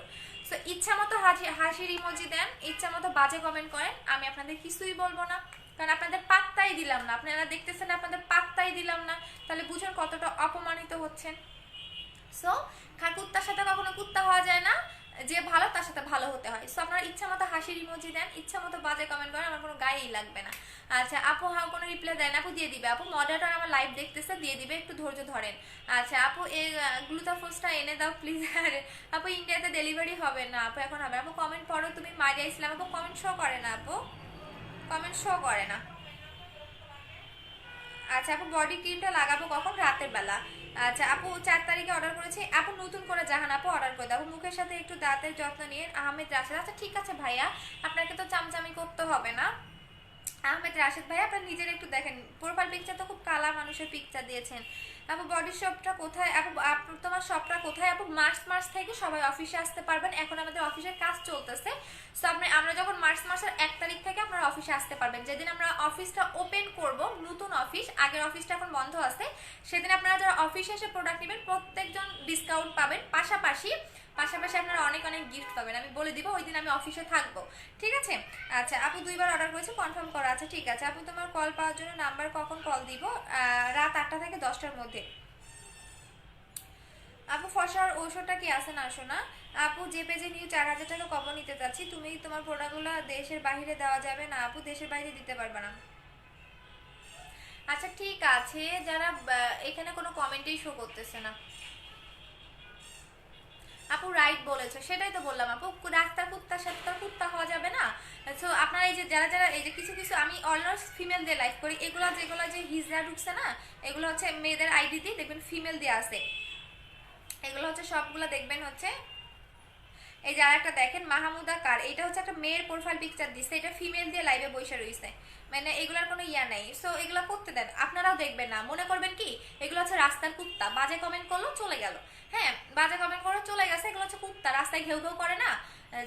[SPEAKER 1] সো ইচ্ছা মতো হাসির ইমোজি দেন, ইচ্ছা মতো বাজে কমেন্ট করেন, আমি আপনাদের কিছুই বলবো না, কারণ আপনাদের পাত্তাই দিলাম না। আপনারা দেখতেছেন আপনাদের পাত্তাই দিলাম না, তাহলে বুঝুন কতটা অপমানিত হচ্ছেন। সো কুত্তার সাথে কখনো কুত্তা হওয়া যায় না, যে ভালো তার সাথে ভালো হতে হয়। সো আপনারা ইচ্ছা মতো হাসির ইমোজি দেন, ইচ্ছা মতো বাজে কমেন্ট করেন, আমার কোনো গায়েই লাগবে না। আচ্ছা আপু হাও কোনো রিপ্লাই দেন, আপু দিয়ে দিবে, আপু মডারেটর আমার লাইভ দেখতেছে, দিয়ে দিবে, একটু ধৈর্য ধরেন। আচ্ছা আপু এই গ্লুটাফোসটা এনে দাও প্লিজ। আপু ইন্ডিয়াতে ডেলিভারি হবে না আপু, এখন হবে। আপু কমেন্ট পড়ো, তুমি মারিয়া ইসলাম, আপু কমেন্ট শো করে না, আপু কমেন্ট শো করে না। আচ্ছা আপু বডি ক্রিমটা লাগাবো কখন? রাতের বেলা। আচ্ছা আপু 4 তারিখে অর্ডার করেছি, আপু নতুন করে জাহান আপু অর্ডার করে দাও। মুখের সাথে একটু দাঁতের যত্ন নিয়ে, আহমেদ রাশেদ। আচ্ছা ঠিক আছে ভাইয়া, আপনাকে তো চামচামি করতে হবে না। আহমেদ রাশেদ ভাই আপনার নিজের একটু দেখেন, প্রোফাইল পিকচার তো খুব কালা মানুষের পিকচার দিয়েছেন। আপু বডি শপটা কোথায়? আপু তোমার শপটা কোথায়? আপু মার্চ থেকে সবাই অফিসে আসতে পারবেন, এখন আমাদের অফিসের কাজ চলতেছে। সো আমরা যখন মাসের 1 তারিখ থেকে আপনারা অফিসে আসতে পারবেন, যেদিন আমরা অফিসটা ওপেন করব, নতুন অফিস, আগের অফিসটা এখন বন্ধ আছে, সেদিন আপনারা যারা অফিসে এসে প্রোডাক্ট নেবেন প্রত্যেকজন ডিসকাউন্ট পাবেন, পাশাপাশি আপনারা অনেক গিফট পাবেন। আমি বলে দিব ওই দিন আমি অফিসে থাকবো, ঠিক আছে? আচ্ছা আপু 2বার অর্ডার করেছে, কনফার্ম করা আছে, ঠিক আছে। আপু তোমার কল পাওয়ার জন্য নাম্বার কখন কল দিব? রাত 8টা থেকে 10টার মধ্যে। আপু ফসার ঔষধটা কি আছে না শোনা? আপু যে পেজে নিউ 4000 টাকা কম নিতে চাচ্ছি, তুমি তোমার প্রোডাক্টগুলো দেশের বাইরে দেওয়া যাবে না? আপু দেশের বাইরে দিতে পারবে না। আচ্ছা ঠিক আছে, যারা এখানে কোনো কমেন্টেই শো করতেছে না। আপু রাইট বলেছো, সেটাই তো বললাম আপু, রাস্তার কুত্তার সাথে তো কুত্তা হওয়া যাবে না। সো আপনারা এই যে যারা এই যে কিছু আমি অলমোস্ট ফিমেল দিয়ে লাইক করি, যেগুলো যে হিজড়া ঢুকছে না, এগুলো হচ্ছে মেয়েদের আইডি দিয়ে দেখবেন ফিমেল দিয়ে আছে, এগুলো হচ্ছে সবগুলো দেখবেন হচ্ছে। এই যে আরেকটা দেখেন মাহমুদা কার, এটা হচ্ছে একটা মেয়ের প্রোফাইল পিকচার দিচ্ছে, এটা ফিমেল দিয়ে লাইভে বসে রয়েছে, মানে এগুলার কোনো ইয়া নাই। সো এগুলো করতে দেন, আপনারাও দেখবেন না, মনে করবেন কি এগুলো হচ্ছে রাস্তার কুত্তা, বাজে কমেন্ট করলো চলে গেল, হ্যাঁ বাজে কমেন্ট করে চলে গেছে, এগুলো হচ্ছে কুত্তা, রাস্তায় ঘেউ ঘেউ করে না,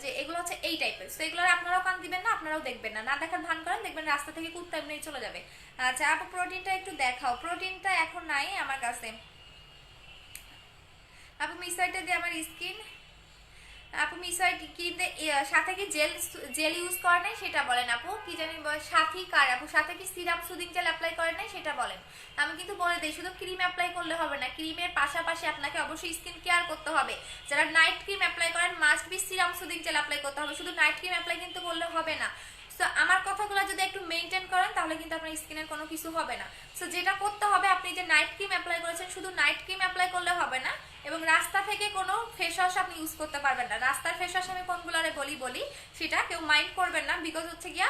[SPEAKER 1] যে এগুলো হচ্ছে এই টাইপের। সো এগুলো আপনারাও কান দিবেন না, আপনারাও দেখবেন না, না দেখার ভান করেন, দেখবেন রাস্তা থেকে কুত্তা এমনি চলে যাবে। আচ্ছা আপু প্রোটিনটা একটু দেখাও, প্রোটিনটা এখন নাই আমার কাছে। আপু মিসওয়াইটা দিয়ে আমার স্কিন, আপু মিসওয়াইট ক্রিমতে সাথে কি জেল ইউজ করে নাই সেটা বলেন আপু, কি জানি সাথী কার আপু, সাথে কি সিরাম সুদিং জেল অ্যাপ্লাই করে নাই সেটা বলেন। আমি কিন্তু বলে দিই শুধু ক্রিম অ্যাপ্লাই করলে হবে না, ক্রিমের পাশাপাশি আপনাকে অবশ্যই স্কিন কেয়ার করতে হবে। যারা নাইট ক্রিম অ্যাপ্লাই করেন must be serum soothing jail apply করতে হবে, শুধু নাইট ক্রিম অ্যাপ্লাই কিন্তু করলে হবে না। সো আমার কথাগুলো যদি একটু মেনটেন করেন তাহলে কিন্তু আপনার স্কিনের কোনো কিছু হবে না। সো যেটা করতে হবে, আপনি যে নাইট ক্রিম অ্যাপ্লাই করেছেন শুধু নাইট ক্রিম অ্যাপ্লাই করলে হবে না, এবং রাস্তা থেকে কোনো ফেস ওয়াশ আপনি ইউজ করতে পারবেন না। রাস্তার ফেস ওয়াশ আমি কোনগুলো বলি সেটা কেউ মাইন্ড করবেন না, বিকজ হচ্ছে গিয়া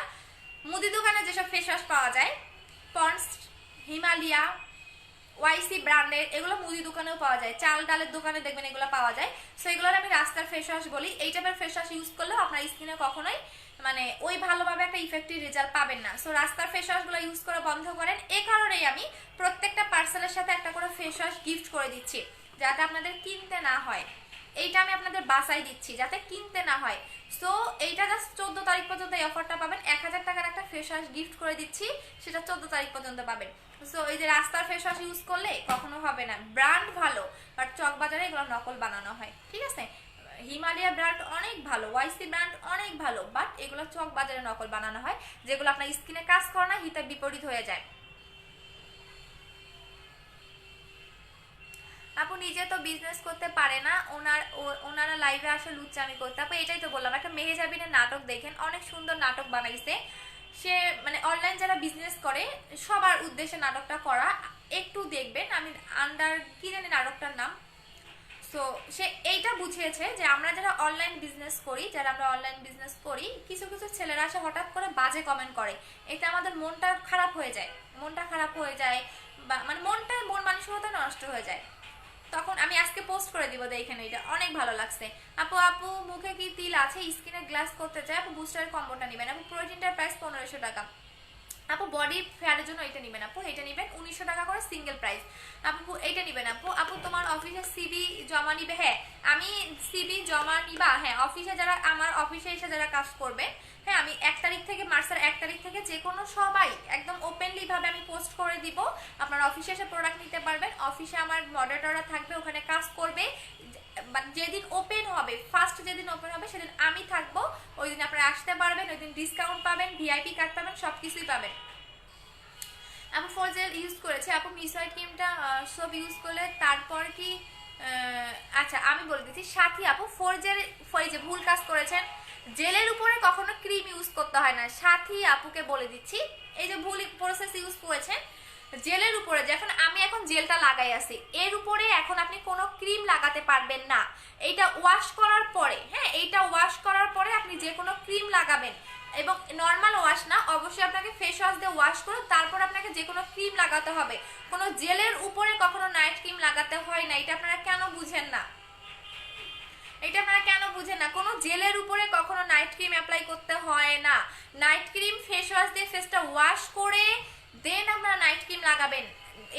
[SPEAKER 1] মুদি দোকানে যেসব ফেস ওয়াশ পাওয়া যায়, পন্ডস, হিমালয়া, ওয়াইসি ব্র্যান্ডের, এগুলো মুদি দোকানেও পাওয়া যায়, চাল ডালের দোকানে দেখবেন এগুলো পাওয়া যায়। সো এগুলোর আমি রাস্তার ফেস ওয়াশ বলি। এই টাইপের ফেস ওয়াশ ইউজ করলেও আপনার স্কিনে কখনোই মানে ওই ভালোভাবে একটা ইফেক্টিভ রেজাল্ট পাবেন না। সো রাস্তার ফেস ওয়াশগুলো ইউজ করা বন্ধ করেন। এই কারণেই আমি প্রত্যেকটা পার্সেলের সাথে একটা করে ফেস ওয়াশ গিফট করে দিচ্ছি, যাতে আপনাদের কিনতে না হয়। এইটা আমি আপনাদের বাসায় দিচ্ছি যাতে কিনতে না হয়। সো এইটা জাস্ট 14 তারিখ পর্যন্ত এই অফারটা পাবেন, 1000 টাকার একটা ফেস ওয়াশ গিফট করে দিচ্ছি, সেটা 14 তারিখ পর্যন্ত পাবেন। সো এই যে রাস্তার ফেস ওয়াশ ইউজ করলে কখনো হবে না, ব্র্যান্ড ভালো, বাট চকবাজারে এগুলো নকল বানানো হয়, ঠিক আছে? হিমালয়া ব্র্যান্ড অনেক ভালো, ওয়াইসি ব্র্যান্ড অনেক ভালো, বাট এগুলো চকবাজারে নকল বানানো হয়, যেগুলো আপনার স্কিনে কাজ করে না, হিতে বিপরীত হয়ে যায়। আপু নিজে তো বিজনেস করতে পারে না, ওনারা লাইভে আসে লুচ্চামি করতে। আপু এটাই তো বললাম, একটা মেহেজাবিনের নাটক দেখেন, অনেক সুন্দর নাটক বানাইছে সে, মানে অনলাইন যারা বিজনেস করে সবার উদ্দেশ্যে নাটকটা করা, একটু দেখবেন। আমি আন্ডার কি জানি নাটকটার নাম। সো সে এইটা বুঝিয়েছে যে আমরা যারা অনলাইন বিজনেস করি, কিছু কিছু ছেলেরা আসে হঠাৎ করে বাজে কমেন্ট করে, এতে আমাদের মনটা খারাপ হয়ে যায়, বা মানে মন মানসিকতা নষ্ট হয়ে যায়। তখন আমি আজকে পোস্ট করে দিব, দেখেন এটা অনেক ভালো লাগছে। আপু মুখে কি তিল আছে, স্কিনে গ্লাস করতে চাই, আপু বুস্টারের কম্বোটা নেবেন। আপু প্রোটিনটার প্রাইস 1500 টাকা। আপু বডি ফেয়ারের জন্য এটা নেবেন, আপু এটা নেবেন 1900 টাকা করে সিঙ্গেল প্রাইস। আপু এটা নেবেন। আপু তোমার অফিসে সিভি জমা নিবে? হ্যাঁ, আমি সিবি জমা নিবা, হ্যাঁ অফিসে যারা আমার অফিসে এসে যারা কাজ করবে, হ্যাঁ আমি 1 তারিখ থেকে মার্চের 1 তারিখ থেকে যে কোনো সবাই একদম ওপেনলি ভাবে আমি পোস্ট করে দিব, আপনার অফিসে এসে প্রোডাক্ট নিতে পারবেন। অফিসে আমার মডারেটররা থাকবে, ওখানে কাজ করবে। যেদিন ওপেন হবে, ফার্স্ট যেদিন ওপেন হবে সেদিন আমি থাকবো, ওই দিন আপনারা আসতে পারবেন, ওই দিন ডিসকাউন্ট পাবেন, ভিআইপি কার্ড পাবেন, সব কিছুই পাবেন। আপু ফোর জেল ইউজ করেছে, আপু মিস হোয়াইট ক্রিমটা সব ইউজ করলে তারপর কি আচ্ছা আমি বলে দিচ্ছি, সাথী আপু ফোর জেল যে ভুল কাজ করেছেন, জেলের উপরে কখনো ক্রিম ইউজ করতে হয় না। সাথী আপুকে বলে দিচ্ছি, এই যে ভুল প্রসেস ইউজ করেছেন জেলের উপরে, যখন আমি এখন জেলটা লাগাই আছি এর উপরে এখন আপনি কোনো ক্রিম লাগাতে পারবেন না। এইটা ওয়াশ করার পরে, হ্যাঁ এইটা ওয়াশ করার পরে আপনি যে কোনো ক্রিম লাগাবেন, এবং নর্মাল ওয়াশ না, অবশ্যই আপনাকে ফেস ওয়াশ দিয়ে ওয়াশ করে তারপর আপনাকে যে কোনো ক্রিম লাগাতে হবে। কোনো জেলের উপরে কখনো নাইট ক্রিম লাগাতে হয় না, এটা আপনারা কেন বুঝেন না? এটা আপনারা কেন বুঝেন না? কোনো জেলের উপরে কখনো নাইট ক্রিম অ্যাপ্লাই করতে হয় না। নাইট ক্রিম ফেস ওয়াশ দিয়ে ফেসটা ওয়াশ করে দেন আপনারা নাইট ক্রিম লাগাবেন।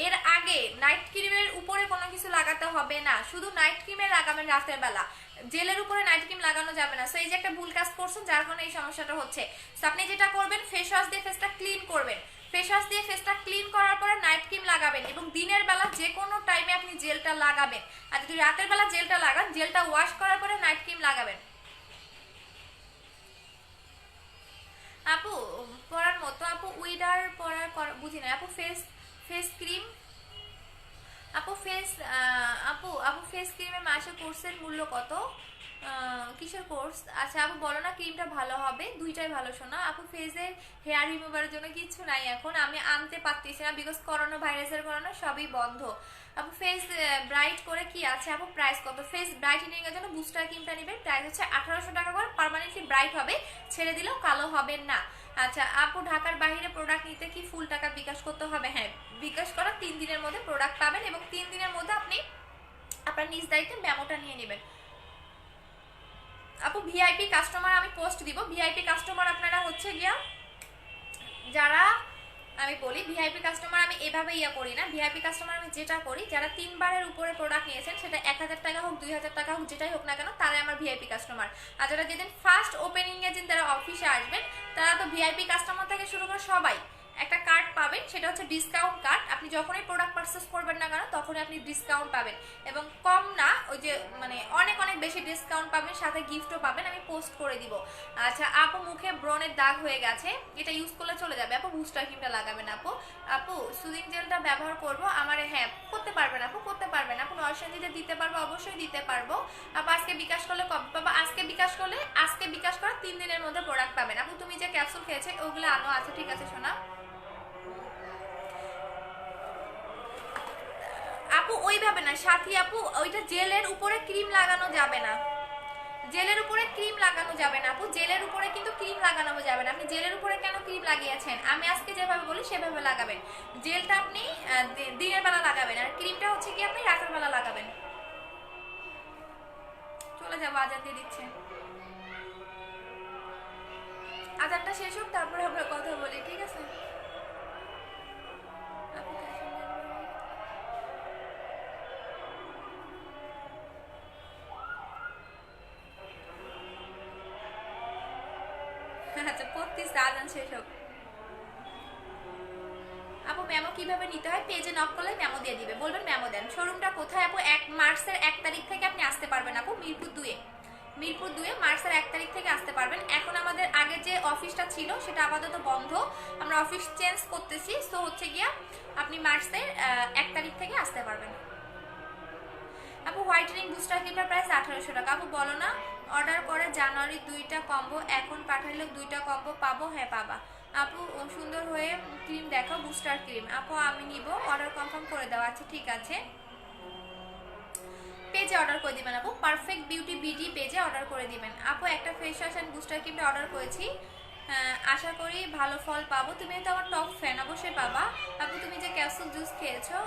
[SPEAKER 1] এর আগে নাইট ক্রিমের উপরে কোনো কিছু লাগাতে হবে না, শুধু নাইট ক্রিমে লাগাবেন রাতের বেলা, জেলের উপরে নাইট ক্রিম লাগানো যাবে না। সো এই যে একটা ভুল কাজ করছেন যার কারণে এই সমস্যাটা হচ্ছে। সো আপনি যেটা করবেন, ফেস ওয়াশ দিয়ে ফেসটা ক্লিন করবেন, ফেস ওয়াশ দিয়ে ফেসটা ক্লিন করার পরে নাইট ক্রিম লাগাবেন, এবং দিনের বেলা যে কোনো টাইমে আপনি জেলটা লাগাবেন। আর যদি রাতের বেলা জেলটা লাগান, জেলটা ওয়াশ করার পরে নাইট ক্রিম লাগাবেন। আপু পরার মতো, আপু উইডার পরার বুঝি না আপু। ফেস ক্রিম আপু আপু ফেস ক্রিমের মাসে কোর্সের মূল্য কত? কিসের কোর্স? আচ্ছা আপু বলো না, ক্রিমটা ভালো হবে, দুইটাই ভালো শোনা। আপু ফেসের হেয়ার রিমুভারের জন্য কিছু নাই এখন, আমি আনতে পারতেছি না, বিকজ করোনা ভাইরাসের কারণে সবই বন্ধ। আপু ফেস ব্রাইট করে কি আছে আপু, প্রাইস কত? ফেস ব্রাইটেনিং এর জন্য বুস্টার ক্রিমটা নেবেন, প্রাইস হচ্ছে 1800 টাকা করে, পার্মানেন্টলি ব্রাইট হবে, ছেড়ে দিলেও কালো হবে না। আচ্ছা আপু ঢাকার বাইরে প্রোডাক্ট নিতে কি ফুল টাকা বিকাশ করতে হবে? হ্যাঁ বিকাশ করা 3 দিনের মধ্যে প্রোডাক্ট পাবেন, এবং 3 দিনের মধ্যে আপনি আপনার নিজ দায়িত্বে মেমোটা নিয়ে নেবেন। আপু ভিআইপি কাস্টমার আমি পোস্ট দিব, ভিআইপি কাস্টমার আপনারা হচ্ছে গিয়া যারা, আমি বলি ভিআইপি কাস্টমার আমি এভাবে করি না। ভিআইপি কাস্টমার আমি যেটা করি, যারা 3 বারের উপরে প্রোডাক্ট নিয়েছেন, সেটা 1000 টাকা হোক 2000 টাকা হোক যেটাই হোক না কেন, তারাই আমার ভিআইপি কাস্টমার। আর যারা যেদিন ফার্স্ট ওপেনিং এ যেদিন তারা অফিসে আসবেন, তারা তো ভিআইপি কাস্টমার থেকে শুরু করে সবাই একটা কার্ড পাবেন, সেটা হচ্ছে ডিসকাউন্ট কার্ড। আপনি যখনই প্রোডাক্ট পারচেস করবেন না কেন তখনই আপনি ডিসকাউন্ট পাবেন, এবং কম না, ওই যে মানে অনেক অনেক বেশি ডিসকাউন্ট পাবেন, সাথে গিফটও পাবেন, আমি পোস্ট করে দিব। আচ্ছা আপু মুখে ব্রনের দাগ হয়ে গেছে, এটা ইউজ করলে চলে যাবে আপু, বুস্টার ক্রিমটা লাগাবেন আপু। আপু সুদিং জেলটা ব্যবহার করব আমার, হ্যাঁ করতে পারবেন আপু, করতে পারবেন আপু। নরসিংদীতে দিতে পারবো, অবশ্যই দিতে পারবো আপু। আজকে বিকাশ করলে কবে পাবো? আজকে বিকাশ করলে, আজকে বিকাশ করার 3 দিনের মধ্যে প্রোডাক্ট পাবেন আপু। তুমি যে ক্যাপসুল খেয়েছে ওগুলো আনো। আচ্ছা ঠিক আছে শোনা আপু, ওইভাবে না সাথী আপু, ওইটা জেলের উপরে ক্রিম লাগানো যাবে না, জেলের উপরে ক্রিম লাগানো যাবে না আপু, জেলের উপরে কিন্তু ক্রিম লাগানো যাবে না। আপনি জেলের উপরে কেন ক্রিম লাগিয়েছেন? আমি আজকে যেভাবে বলি সেভাবে লাগাবেন। জেলটা আপনি দিনের বেলা লাগাবেন, আর ক্রিমটা হচ্ছে কি আপনি রাতের বেলা লাগাবেন। চলে যাবো, আজান দিয়ে দিচ্ছে, আজানটা শেষ হোক তারপরে আমরা কথা বলি, ঠিক আছে? আচ্ছা পড়তিস, আজান শেষ হোক। আপু মেমো কিভাবে নিতে হয়? পেজে নক করলে মেমো দিয়ে দিবে, বলবেন মেমো দেন। শোরুমটা কোথায় আপু? মার্চের 1 তারিখ থেকে আপনি আসতে পারবেন আপু, মিরপুর 2-এ, মিরপুর 2-এ মার্চের 1 তারিখ থেকে আসতে পারবেন। এখন আমাদের আগে যে অফিসটা ছিল সেটা আপাতত বন্ধ, আমরা অফিস চেঞ্জ করতেছি। সো হচ্ছে গিয়া আপনি মার্চের 1 তারিখ থেকে আসতে পারবেন আপু। হোয়াইটেনিং বুস্টার ক্রিমের প্রাইস 1800 টাকা আপু। বলো না অর্ডার করে জানুয়ারি 2টা কম্বো, এখন পাঠাইলে 2টা কম্বো পাবো? হ্যাঁ পাবা আপু। সুন্দর হয়ে ক্রিম দেখো, বুস্টার ক্রিম আপু আমি নিব, অর্ডার কনফার্ম করে দাও। আচ্ছা ঠিক আছে, পেজে অর্ডার করে দিবেন আপু, পারফেক্ট বিউটি বিডি পেজে অর্ডার করে দিবেন আপু। একটা ফেস ওয়াশ অ্যান্ড বুস্টার ক্রিমটা অর্ডার করেছি, আশা করি ভালো ফল পাবো। তুমি তো আমার টপ ফ্যান, অবশ্যই পাবা আপু। তুমি যে ক্যাপসুল জুস খেয়েছো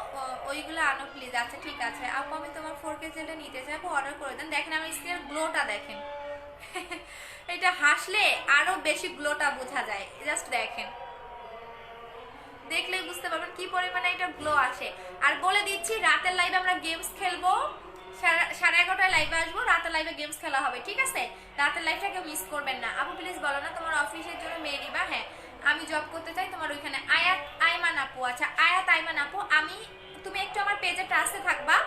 [SPEAKER 1] ওইগুলো আনো প্লিজ। আচ্ছা ঠিক আছে আপু, আমি তোমার 4K জেলটা নিতে চাই আপু, অর্ডার করে দেন। দেখেন আমার স্কিনের গ্লোটা দেখেন এটা হাসলে আরো বেশি গ্লোটা বোঝা যায়, জাস্ট দেখেন, দেখলেই বুঝতে পারবেন কি পরিমাণে এটা গ্লো আসে। আর বলে দিচ্ছি রাতের লাইভে আমরা গেমস খেলবো, 11:30 লাইভে আসবো, রাতে লাইভে গেমস খেলা হবে, ঠিক আছে? রাতের লাইভটা কেউ মিস করবেন না। আপু প্লিজ বলো না তোমার অফিসের জন্য মেয়ে নিবা? হ্যাঁ, আমি জব করতে চাই তোমার ওইখানে। আয়াত আইমান আপু, আচ্ছা আয়াত আইমান আপু, তুমি একটু আমার পেজে টাচে থাকবা।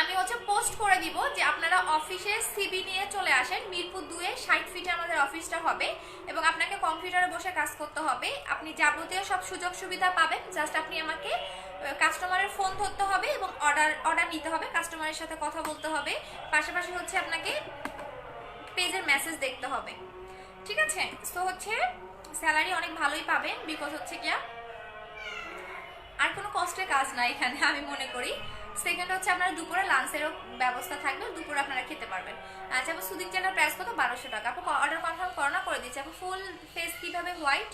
[SPEAKER 1] আমি হচ্ছে পোস্ট করে দিব যে আপনারা অফিসে সিবি নিয়ে চলে আসেন। মিরপুর 2-এ 60 ফিটে আমাদের অফিসটা হবে এবং আপনাকে কম্পিউটারে বসে কাজ করতে হবে। আপনি যাবতীয় সব সুযোগ সুবিধা পাবেন, জাস্ট আপনি আমাকে কাস্টমারের ফোন ধরতে হবে এবং অর্ডার নিতে হবে, কাস্টমারের সাথে কথা বলতে হবে, পাশাপাশি হচ্ছে আপনাকে পেজের মেসেজ দেখতে হবে, ঠিক আছে? সো হচ্ছে স্যালারি অনেক ভালোই পাবেন, বিকজ হচ্ছে কি আর কোনো কষ্টের কাজ নাই এখানে আমি মনে করি। সেকেন্ড হচ্ছে আপনারা দুপুরে লাঞ্চেরও ব্যবস্থা থাকবে, দুপুরে আপনারা খেতে পারবেন। আচ্ছা, আপু সুদিক চ্যানেল প্রাইস কত? 1200 টাকা। আপু অর্ডার কনফার্ম করোনা করে দিচ্ছি। আপু ফুল ফেস কিভাবে হোয়াইট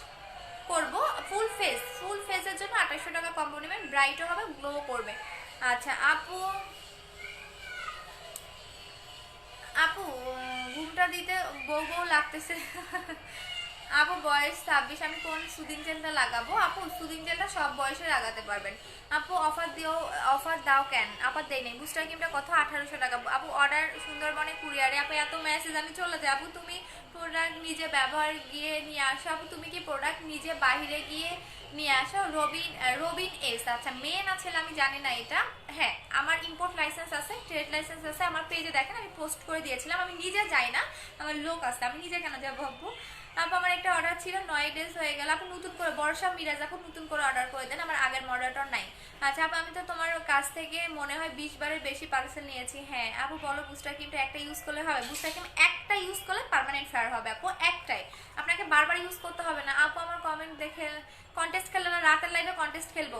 [SPEAKER 1] করব? ফুল ফেসের জন্য 2800 টাকা কম্বো নেবেন, ব্রাইটও হবে, গ্লো করবে। আচ্ছা আপু, আপু ঘুমটা দিতে বউ বউ লাগতেছে। আপু বয়স 26, আমি কোন সুদিং জেলটা লাগাবো? আপু সুদিং জেলটা সব বয়সে লাগাতে পারবেন। আপু অফার দাও কেন? আপার দেই নেই। বুস্টার ক্রিমটা কত? 1800 টাকা। আপু অর্ডার সুন্দরবনে কুরিয়ারে। আপু এত মেসেজ আমি চলে যাই। আপু তুমি প্রোডাক্ট নিজে ব্যবহার গিয়ে নিয়ে আসো। আপু তুমি কি প্রোডাক্ট নিজে বাহিরে গিয়ে নিয়ে আসো? রবিন এস, আচ্ছা মেয়ে না ছেলে আমি জানি না এটা। হ্যাঁ, আমার ইম্পোর্ট লাইসেন্স আছে, ট্রেড লাইসেন্স আছে, আমার পেজে দেখেন আমি পোস্ট করে দিয়েছিলাম। আমি নিজে যাই না, আমার লোক আছে, আমি নিজে কেন যাবো আপু? আপু আমার একটা অর্ডার ছিল, 9 ডেজ হয়ে গেল। আপু নতুন করে বর্ষা মিরাজ আপু নতুন করে অর্ডার করে দেন, আমার আগের মডেলটা নাই। আচ্ছা আপু, আমি তো তোমার কাছ থেকে মনে হয় 20 বারের বেশি পার্সেল নিয়েছি। হ্যাঁ আপু বলো, বুস্টার ক্রিমটা একটা ইউজ করলে হবে? বুস্টার ক্রিম একটা ইউজ করলে পার্মানেন্ট ফেয়ার হবে আপু, একটাই, আপনাকে বারবার ইউজ করতে হবে না। আপু আমার কমেন্ট দেখে কন্টেস্ট খেলে না? রাতের লাইভে কন্টেস্ট খেলবো,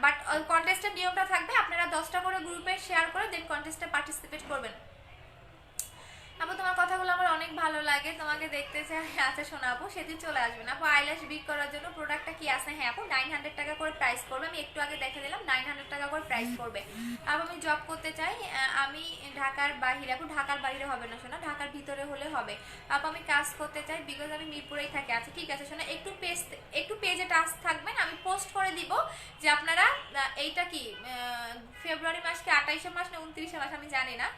[SPEAKER 1] বাট কন্টেস্টের নিয়মটা থাকবে আপনারা 10টা করে গ্রুপে শেয়ার করে দেন কন্টেস্টে পার্টিসিপেট করবেন। আপু তোমার কথাগুলো আমার অনেক ভালো লাগে, তোমাকে দেখতে চাই। আচ্ছা শোনো আপু, সেদিন চলে আসবেন। আপু আইল্যাশ বিগ করার জন্য প্রোডাক্টটা কি আছে? হ্যাঁ আপু 900 টাকা করে প্রাইস করবে, আমি একটু আগে দেখে দিলাম 900 টাকা করে প্রাইস করবে। আপু আমি জব করতে চাই, আমি ঢাকার বাইরে। আপু ঢাকার বাইরে হবে না শোনা, ঢাকার ভিতরে হলে হবে। আপু আমি কাজ করতে চাই, বিকজ আমি মিরপুরেই থাকি। আচ্ছা ঠিক আছে শোনা, একটু পেজে টাচ থাকবেন, আমি পোস্ট করে দিব যে আপনারা এইটা কি ফেব্রুয়ারি মাস কি 28 মাস না 29 মাস আমি জানি না,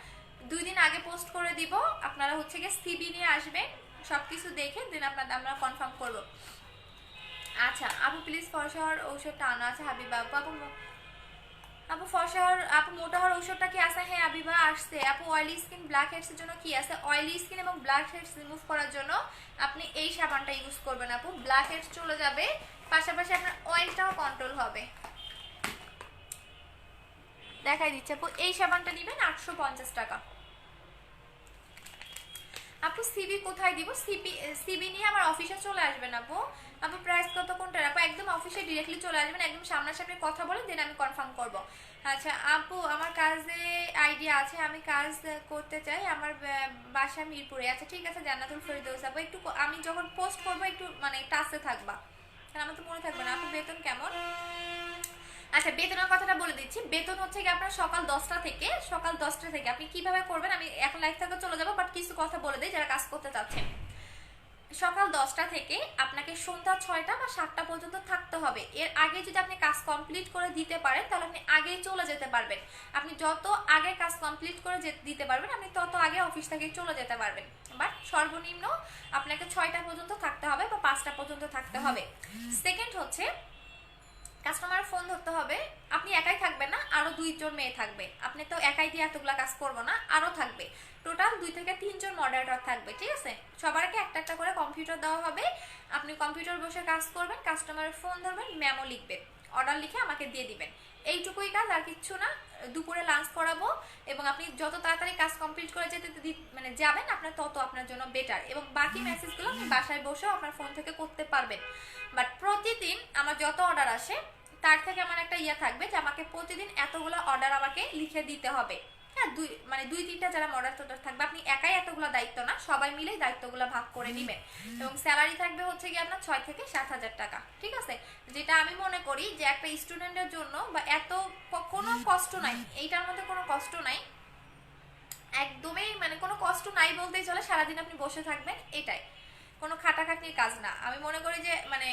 [SPEAKER 1] 2 দিন আগে পোস্ট করে দিব। আপনারা হচ্ছে গিয়ে সিবি নিয়ে আসবেন, সবকিছু দেখে দেন আমরা কনফার্ম করব। আচ্ছা আপু প্লিজ ফরসার ঔষধটা আনো। আছে হাবিবা আপু। আপু ফরসার আপু মোটা হওয়ার ঔষধটা কি আছে? হ্যাঁ হাবিবা আসছে। আপু অয়েলি স্কিন ব্ল্যাক হেডস এর জন্য কি আছে? অয়েলি স্কিন এবং ব্ল্যাক হেডস রিমুভ করার জন্য আপনি এই সাবানটা ইউজ করবেন আপু, ব্ল্যাক হেডস চলে যাবে, পাশাপাশি আপনার অয়েলটাও কন্ট্রোল হবে। দেখাই দিচ্ছে আপু, এই সাবানটা নেবেন 850 টাকা। আপু সিবি কোথায় দিব? সিবি নিয়ে আমার অফিসে চলে আসবেন আপু। আপু প্রাইস কত কোনটার? আপু একদম অফিসে ডিরেক্টলি চলে আসবেন, একদম সামনাসামনি কথা বলে দেন আমি কনফার্ম করব। আচ্ছা আপু আমার কাজে আইডিয়া আছে, আমি কাজ করতে চাই, আমার বাসা মিরপুরে। আচ্ছা ঠিক আছে জান্নাতুল ফেরদৌস আপু, একটু আমি যখন পোস্ট করবো একটু মানে টাচে থাকবা, কারণ আমার তো মনে থাকবে না। আপু বেতন কেমন? আচ্ছা বেতনের কথাটা বলে দিচ্ছি। বেতন হচ্ছে কি আপনার সকাল 10টা থেকে আপনি কিভাবে করবেন, আমি এখন লাইভ থেকে চলে যাবো, বাট কিছু কথা বলে দিই যারা কাজ করতে চাচ্ছেন। সকাল 10টা থেকে আপনাকে সন্ধ্যা 6টা বা 7টা পর্যন্ত থাকতে হবে। এর আগে যদি আপনি কাজ কমপ্লিট করে দিতে পারেন তাহলে আপনি আগেই চলে যেতে পারবেন। আপনি যত আগে কাজ কমপ্লিট করে দিতে পারবেন আপনি তত আগে অফিস থেকে চলে যেতে পারবেন, বাট সর্বনিম্ন আপনাকে 6টা পর্যন্ত থাকতে হবে বা 5টা পর্যন্ত থাকতে হবে। সেকেন্ড হচ্ছে কাস্টমার ফোন ধরতে হবে। আপনি একাই থাকবেন না, আরো 2 জন মেয়ে থাকবে, আপনি তো একাই দিয়ে এতগুলা কাজ করবো না, আরো থাকবে, টোটাল 2 থেকে 3 জন মডারেটর থাকবে, ঠিক আছে? সবারকে একটা একটা করে কম্পিউটার দেওয়া হবে, আপনি কম্পিউটার বসে কাজ করবেন, কাস্টমারের ফোন ধরবেন, মেমো লিখবেন, অর্ডার লিখে আমাকে দিয়ে দিবেন, এইটুকুই কাজ, আর কিচ্ছু না। দুপুরে লাঞ্চ করাবো এবং আপনি যত তাড়াতাড়ি কাজ কমপ্লিট করে মানে যাবেন আপনার তত আপনার জন্য বেটার, এবং বাকি মেসেজগুলো আপনি বাসায় বসেও আপনার ফোন থেকে করতে পারবেন। বাট প্রতিদিন আমার যত অর্ডার আসে তার থেকে আমার একটা ইয়া থাকবে যে আমাকে প্রতিদিন এতগুলো অর্ডার আমাকে লিখে দিতে হবে। হ্যাঁ 2-3টা যারা মডারেটর থাকবে, আপনি একাই এতগুলো দায়িত্ব না, সবাই মিলে দায়িত্বগুলো ভাগ করে নেবেন, এবং স্যালারি থাকবে হচ্ছে কি আপনার 6 থেকে 7,000 টাকা, ঠিক আছে? যেটা আমি মনে করি যে একটা স্টুডেন্টের জন্য বা এত কোনো কষ্ট নাই, এইটার মধ্যে কোনো কষ্ট নাই, একদমই মানে কোনো কষ্ট নাই বলতেই চলে। সারাদিন আপনি বসে থাকবেন, এটাই কোনো খাটাখাটনির কাজ না। আমি মনে করি যে মানে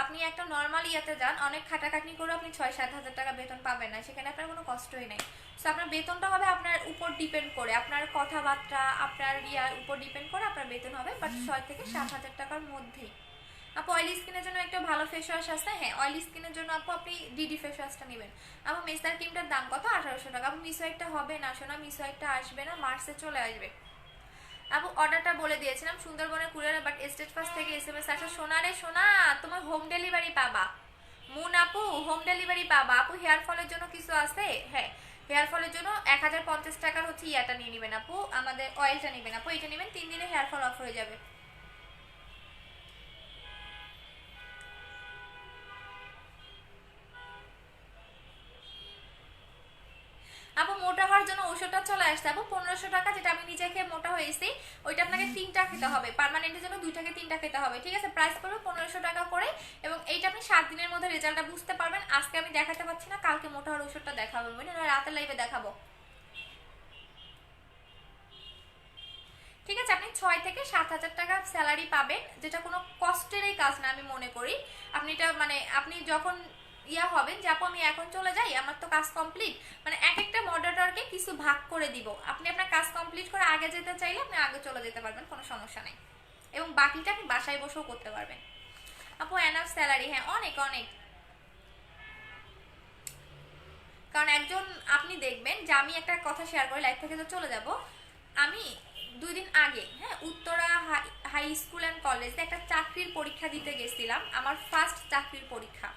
[SPEAKER 1] আপনি একটা নর্মাল ইয়াতে যান, অনেক খাটাখাটনি করে আপনি 6-7 হাজার টাকা বেতন পাবেন না, সেখানে আপনার কোনো কষ্টই নেই। সো আপনার বেতনটা হবে আপনার উপর ডিপেন্ড করে, আপনার কথাবার্তা, আপনার ইয়ার উপর ডিপেন্ড করে আপনার বেতন হবে, বাট 6 থেকে 7 হাজার টাকার মধ্যেই। আপু অয়েলি স্কিনের জন্য একটা ভালো ফেস ওয়াশ আছে, হ্যাঁ অয়েলি স্কিনের জন্য আপু আপনি ডিডি ফেস ওয়াশটা নেবেন। আপু মেসার ক্রিমটার দাম কত? 1800 টাকা। আপু মিসওয়াইটটা হবে না শোনা, মিসওয়াইটটা আসবে না, মার্চে চলে আসবে। আপু অর্ডারটা বলে দিয়েছিলাম সুন্দরবনের কুরিয়ারে, বাট স্টেট ফার্স্ট থেকে এসএমএস আসা। সোনা রে সোনা, তোমার হোম ডেলিভারি পাবা। মুন আপু হোম ডেলিভারি পাবা। আপু হেয়ার ফলের জন্য কিছু আছে? হ্যাঁ হেয়ার ফলের জন্য 1050 টাকার হচ্ছে ইয়াটা নিয়ে নেবেন আপু, আমাদের অয়েলটা নেবেন আপু, এটা নেবেন 3 দিনে হেয়ার ফল অফ হয়ে যাবে। আপু মোটা হওয়ার জন্য ওষুধটা চলে আসছে আপু 1500 টাকা, যেটা আমি নিজে খেয়ে মোটা হয়েছি, ওইটা আপনাকে 3টা খেতে হবে, পার্মানেন্টের জন্য 2 থেকে 3টা খেতে হবে, ঠিক আছে? প্রাইস পড়বে 1500 টাকা করে, এবং এইটা আপনি 7 দিনের মধ্যে রেজাল্টটা বুঝতে পারবেন। আজকে আমি দেখাতে পারছি না, কালকে মোটা হওয়ার ওষুধটা দেখাবো, বুঝলেন? রাতের লাইভে দেখাবো, ঠিক আছে? আপনি 6 থেকে 7 হাজার টাকা স্যালারি পাবেন, যেটা কোনো কষ্টেরই কাজ না আমি মনে করি। আপনি এটা মানে আপনি যখন ইয়া হবেন যে আপু আমি এখন চলে যাই, আমার তো কাজ কমপ্লিট, মানে এক একটা মডারেটরকে কিছু ভাগ করে দিব, আপনি আপনার কাজ কমপ্লিট করে আগে যেতে চাইলে আপনি আগে চলে যেতে পারবেন, কোনো সমস্যা নেই, এবং বাকিটা আপনি বাসায় বসেও করতে পারবেন। আপু এনাফ স্যালারি, হ্যাঁ অনেক অনেক। কারণ একজন, আপনি দেখবেন যে আমি একটা কথা শেয়ার করে লাইফ থেকে তো চলে যাব, আমি 2 দিন আগে হ্যাঁ উত্তরা হাই স্কুল অ্যান্ড কলেজে একটা চাকরির পরীক্ষা দিতে গেছিলাম, আমার ফার্স্ট চাকরির পরীক্ষা।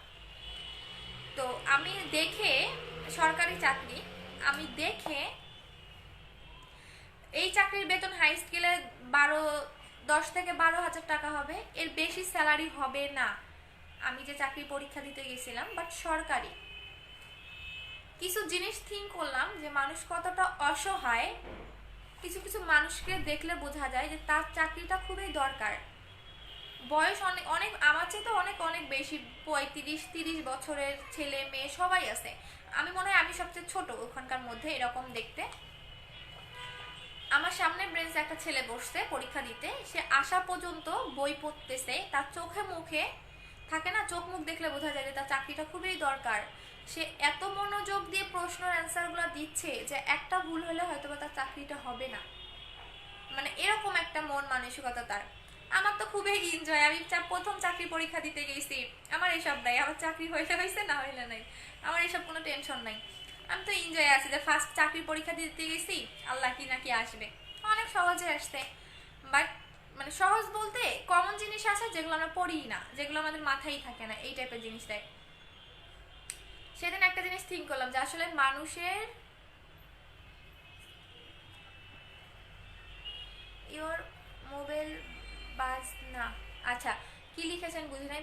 [SPEAKER 1] তো আমি দেখে, সরকারি চাকরি, আমি দেখে এই চাকরির বেতন হাই স্কেলে 10 থেকে 12 হাজার টাকা হবে, এর বেশি স্যালারি হবে না। আমি যে চাকরি পরীক্ষা দিতে গেছিলাম, বাট সরকারি। কিছু জিনিস থিঙ্ক করলাম যে মানুষ কতটা অসহায়, কিছু কিছু মানুষকে দেখলে বোঝা যায় যে তার চাকরিটা খুবই দরকার। বয়স অনেক অনেক আমার চেয়ে তো অনেক অনেক বেশি, 35-30 বছরের ছেলে মেয়ে সবাই আছে। আমি মনে হয় আমি সবচেয়ে ছোট ওখানকার মধ্যে এরকম দেখতে। আমার সামনে ব্রেঞ্চে একটা ছেলে বসছে পরীক্ষা দিতে, সে আসা পর্যন্ত বই পড়তেছে, তার চোখে মুখে থাকে না, চোখ মুখ দেখলে বোঝা যায় যে তার চাকরিটা খুবই দরকার। সে এত মনোযোগ দিয়ে প্রশ্নের অ্যান্সারগুলো দিচ্ছে যে একটা ভুল হলে হয়তো তার চাকরিটা হবে না, মানে এরকম একটা মন মানসিকতা তার। আমার তো খুবই এনজয়, আমি প্রথম চাকরি পরীক্ষা দিতে গেছি, আমার এসব নাই, আমার চাকরি হইলে হয়েছে না হইলে নাই, আমার এসব কোনো টেনশন নাই। আমি তো এনজয় আছি যে ফার্স্ট চাকরি পরীক্ষা দিতে গেছি, আল্লাহ কি নাকি আসবে, অনেক সহজে আসছে। বাট মানে সহজ বলতে কমন জিনিস আছে যেগুলো আমরা পড়িই না, যেগুলো আমাদের মাথায় থাকে না, এই টাইপের জিনিসটাই। সেদিন একটা জিনিস থিঙ্ক করলাম যে আসলে মানুষের ইওর মোবাইল বাজ না, আচ্ছা কি লিখেছেন বুঝি নাই,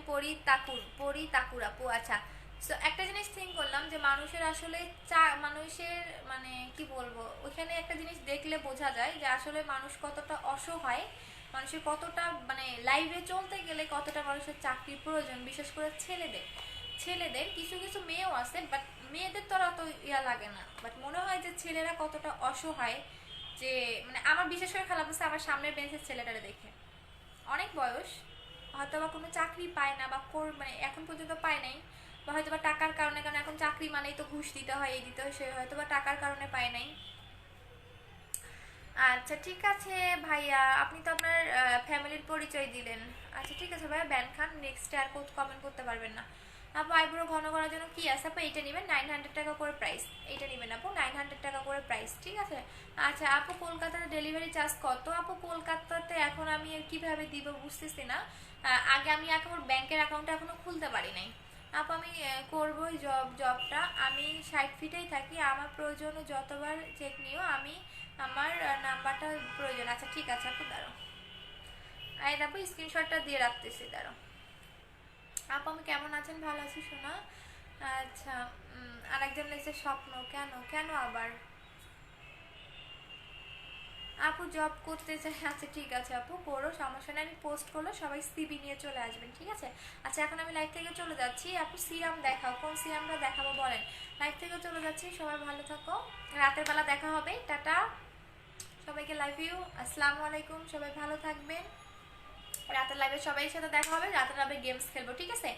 [SPEAKER 1] পরি তাকুর আপু, আচ্ছা। সো একটা জিনিস থিঙ্ক করলাম যে মানুষের আসলে মানুষের মানে কি বলবো, ওইখানে একটা জিনিস দেখলে বোঝা যায় যে আসলে মানুষ কতটা অসহায়, মানুষের কতটা মানে লাইফে চলতে গেলে কতটা মানুষের চাকরির প্রয়োজন, বিশেষ করে ছেলেদের। ছেলেদের কিছু কিছু মেয়েও আছে, বাট মেয়েদের তো অত ইয়া লাগে না, বাট মনে হয় যে ছেলেরা কতটা অসহায়। যে মানে আমার বিশেষ করে খারাপ লাগছে আমার সামনের বেঞ্চের ছেলেটারে দেখে, অনেক বয়স, হয়তো বা কোনো চাকরি পায় না, বা মানে এখন পর্যন্ত পায় নাই, বা হয়তো বা টাকার কারণে, কারণ এখন চাকরি মানেই তো ঘুষ দিতে হয়, এই দিতে হয়, সে হয়তো বা টাকার কারণে পায় নাই। আচ্ছা ঠিক আছে ভাইয়া, আপনি তো আপনার ফ্যামিলির পরিচয় দিলেন। আচ্ছা ঠিক আছে ভাইয়া, ব্যান খান, নেক্সট আর কমেন্ট করতে পারবেন না। আপু আইব্রো ঘন করার জন্য কি আছে আপু? এইটা নেবেন 900 টাকা করে প্রাইস, এইটা নেবেন আপু 900 টাকা করে প্রাইস, ঠিক আছে? আচ্ছা আপু কলকাতাতে ডেলিভারি চার্জ কত? আপু কলকাতাতে এখন আমি কিভাবে দিব বুঝতেছি না, আগে আমি এখন ব্যাংকের অ্যাকাউন্টটা এখনো খুলতে পারি নাই। আপু আমি করবোই জবটা, আমি 60 ফিটেই থাকি, আমার প্রয়োজনে যতবার চেক নিও, আমি আমার নাম্বারটা প্রয়োজন। আচ্ছা ঠিক আছে আপু, দাঁড়াও এই আপু স্ক্রিনশটটা দিয়ে রাখতেছি, দাঁড়াও। আপু আমি কেমন আছেন? ভালো আছি শোনা। আচ্ছা আরেকজন লিখছে স্বপ্ন, কেন কেন আবার? আপু জব করতে চাই, আচ্ছা ঠিক আছে আপু করো, সমস্যা নেই, আমি পোস্ট করলে সবাই সিবি নিয়ে চলে আসবেন, ঠিক আছে? আচ্ছা এখন আমি লাইভ থেকে চলে যাচ্ছি, আপু সিরাম দেখাও, কোন সিরামটা দেখাবো বলেন? লাইভ থেকে চলে যাচ্ছি, সবাই ভালো থাকো, রাতের বেলা দেখা হবে, টাটা সবাইকে, লাভ ইউ, আসসালামু আলাইকুম, সবাই ভালো থাকবেন। রাতের লাইভে সবাই সাথে দেখা হবে, রাতের লাইভে গেমস খেলবো, ঠিক আছে?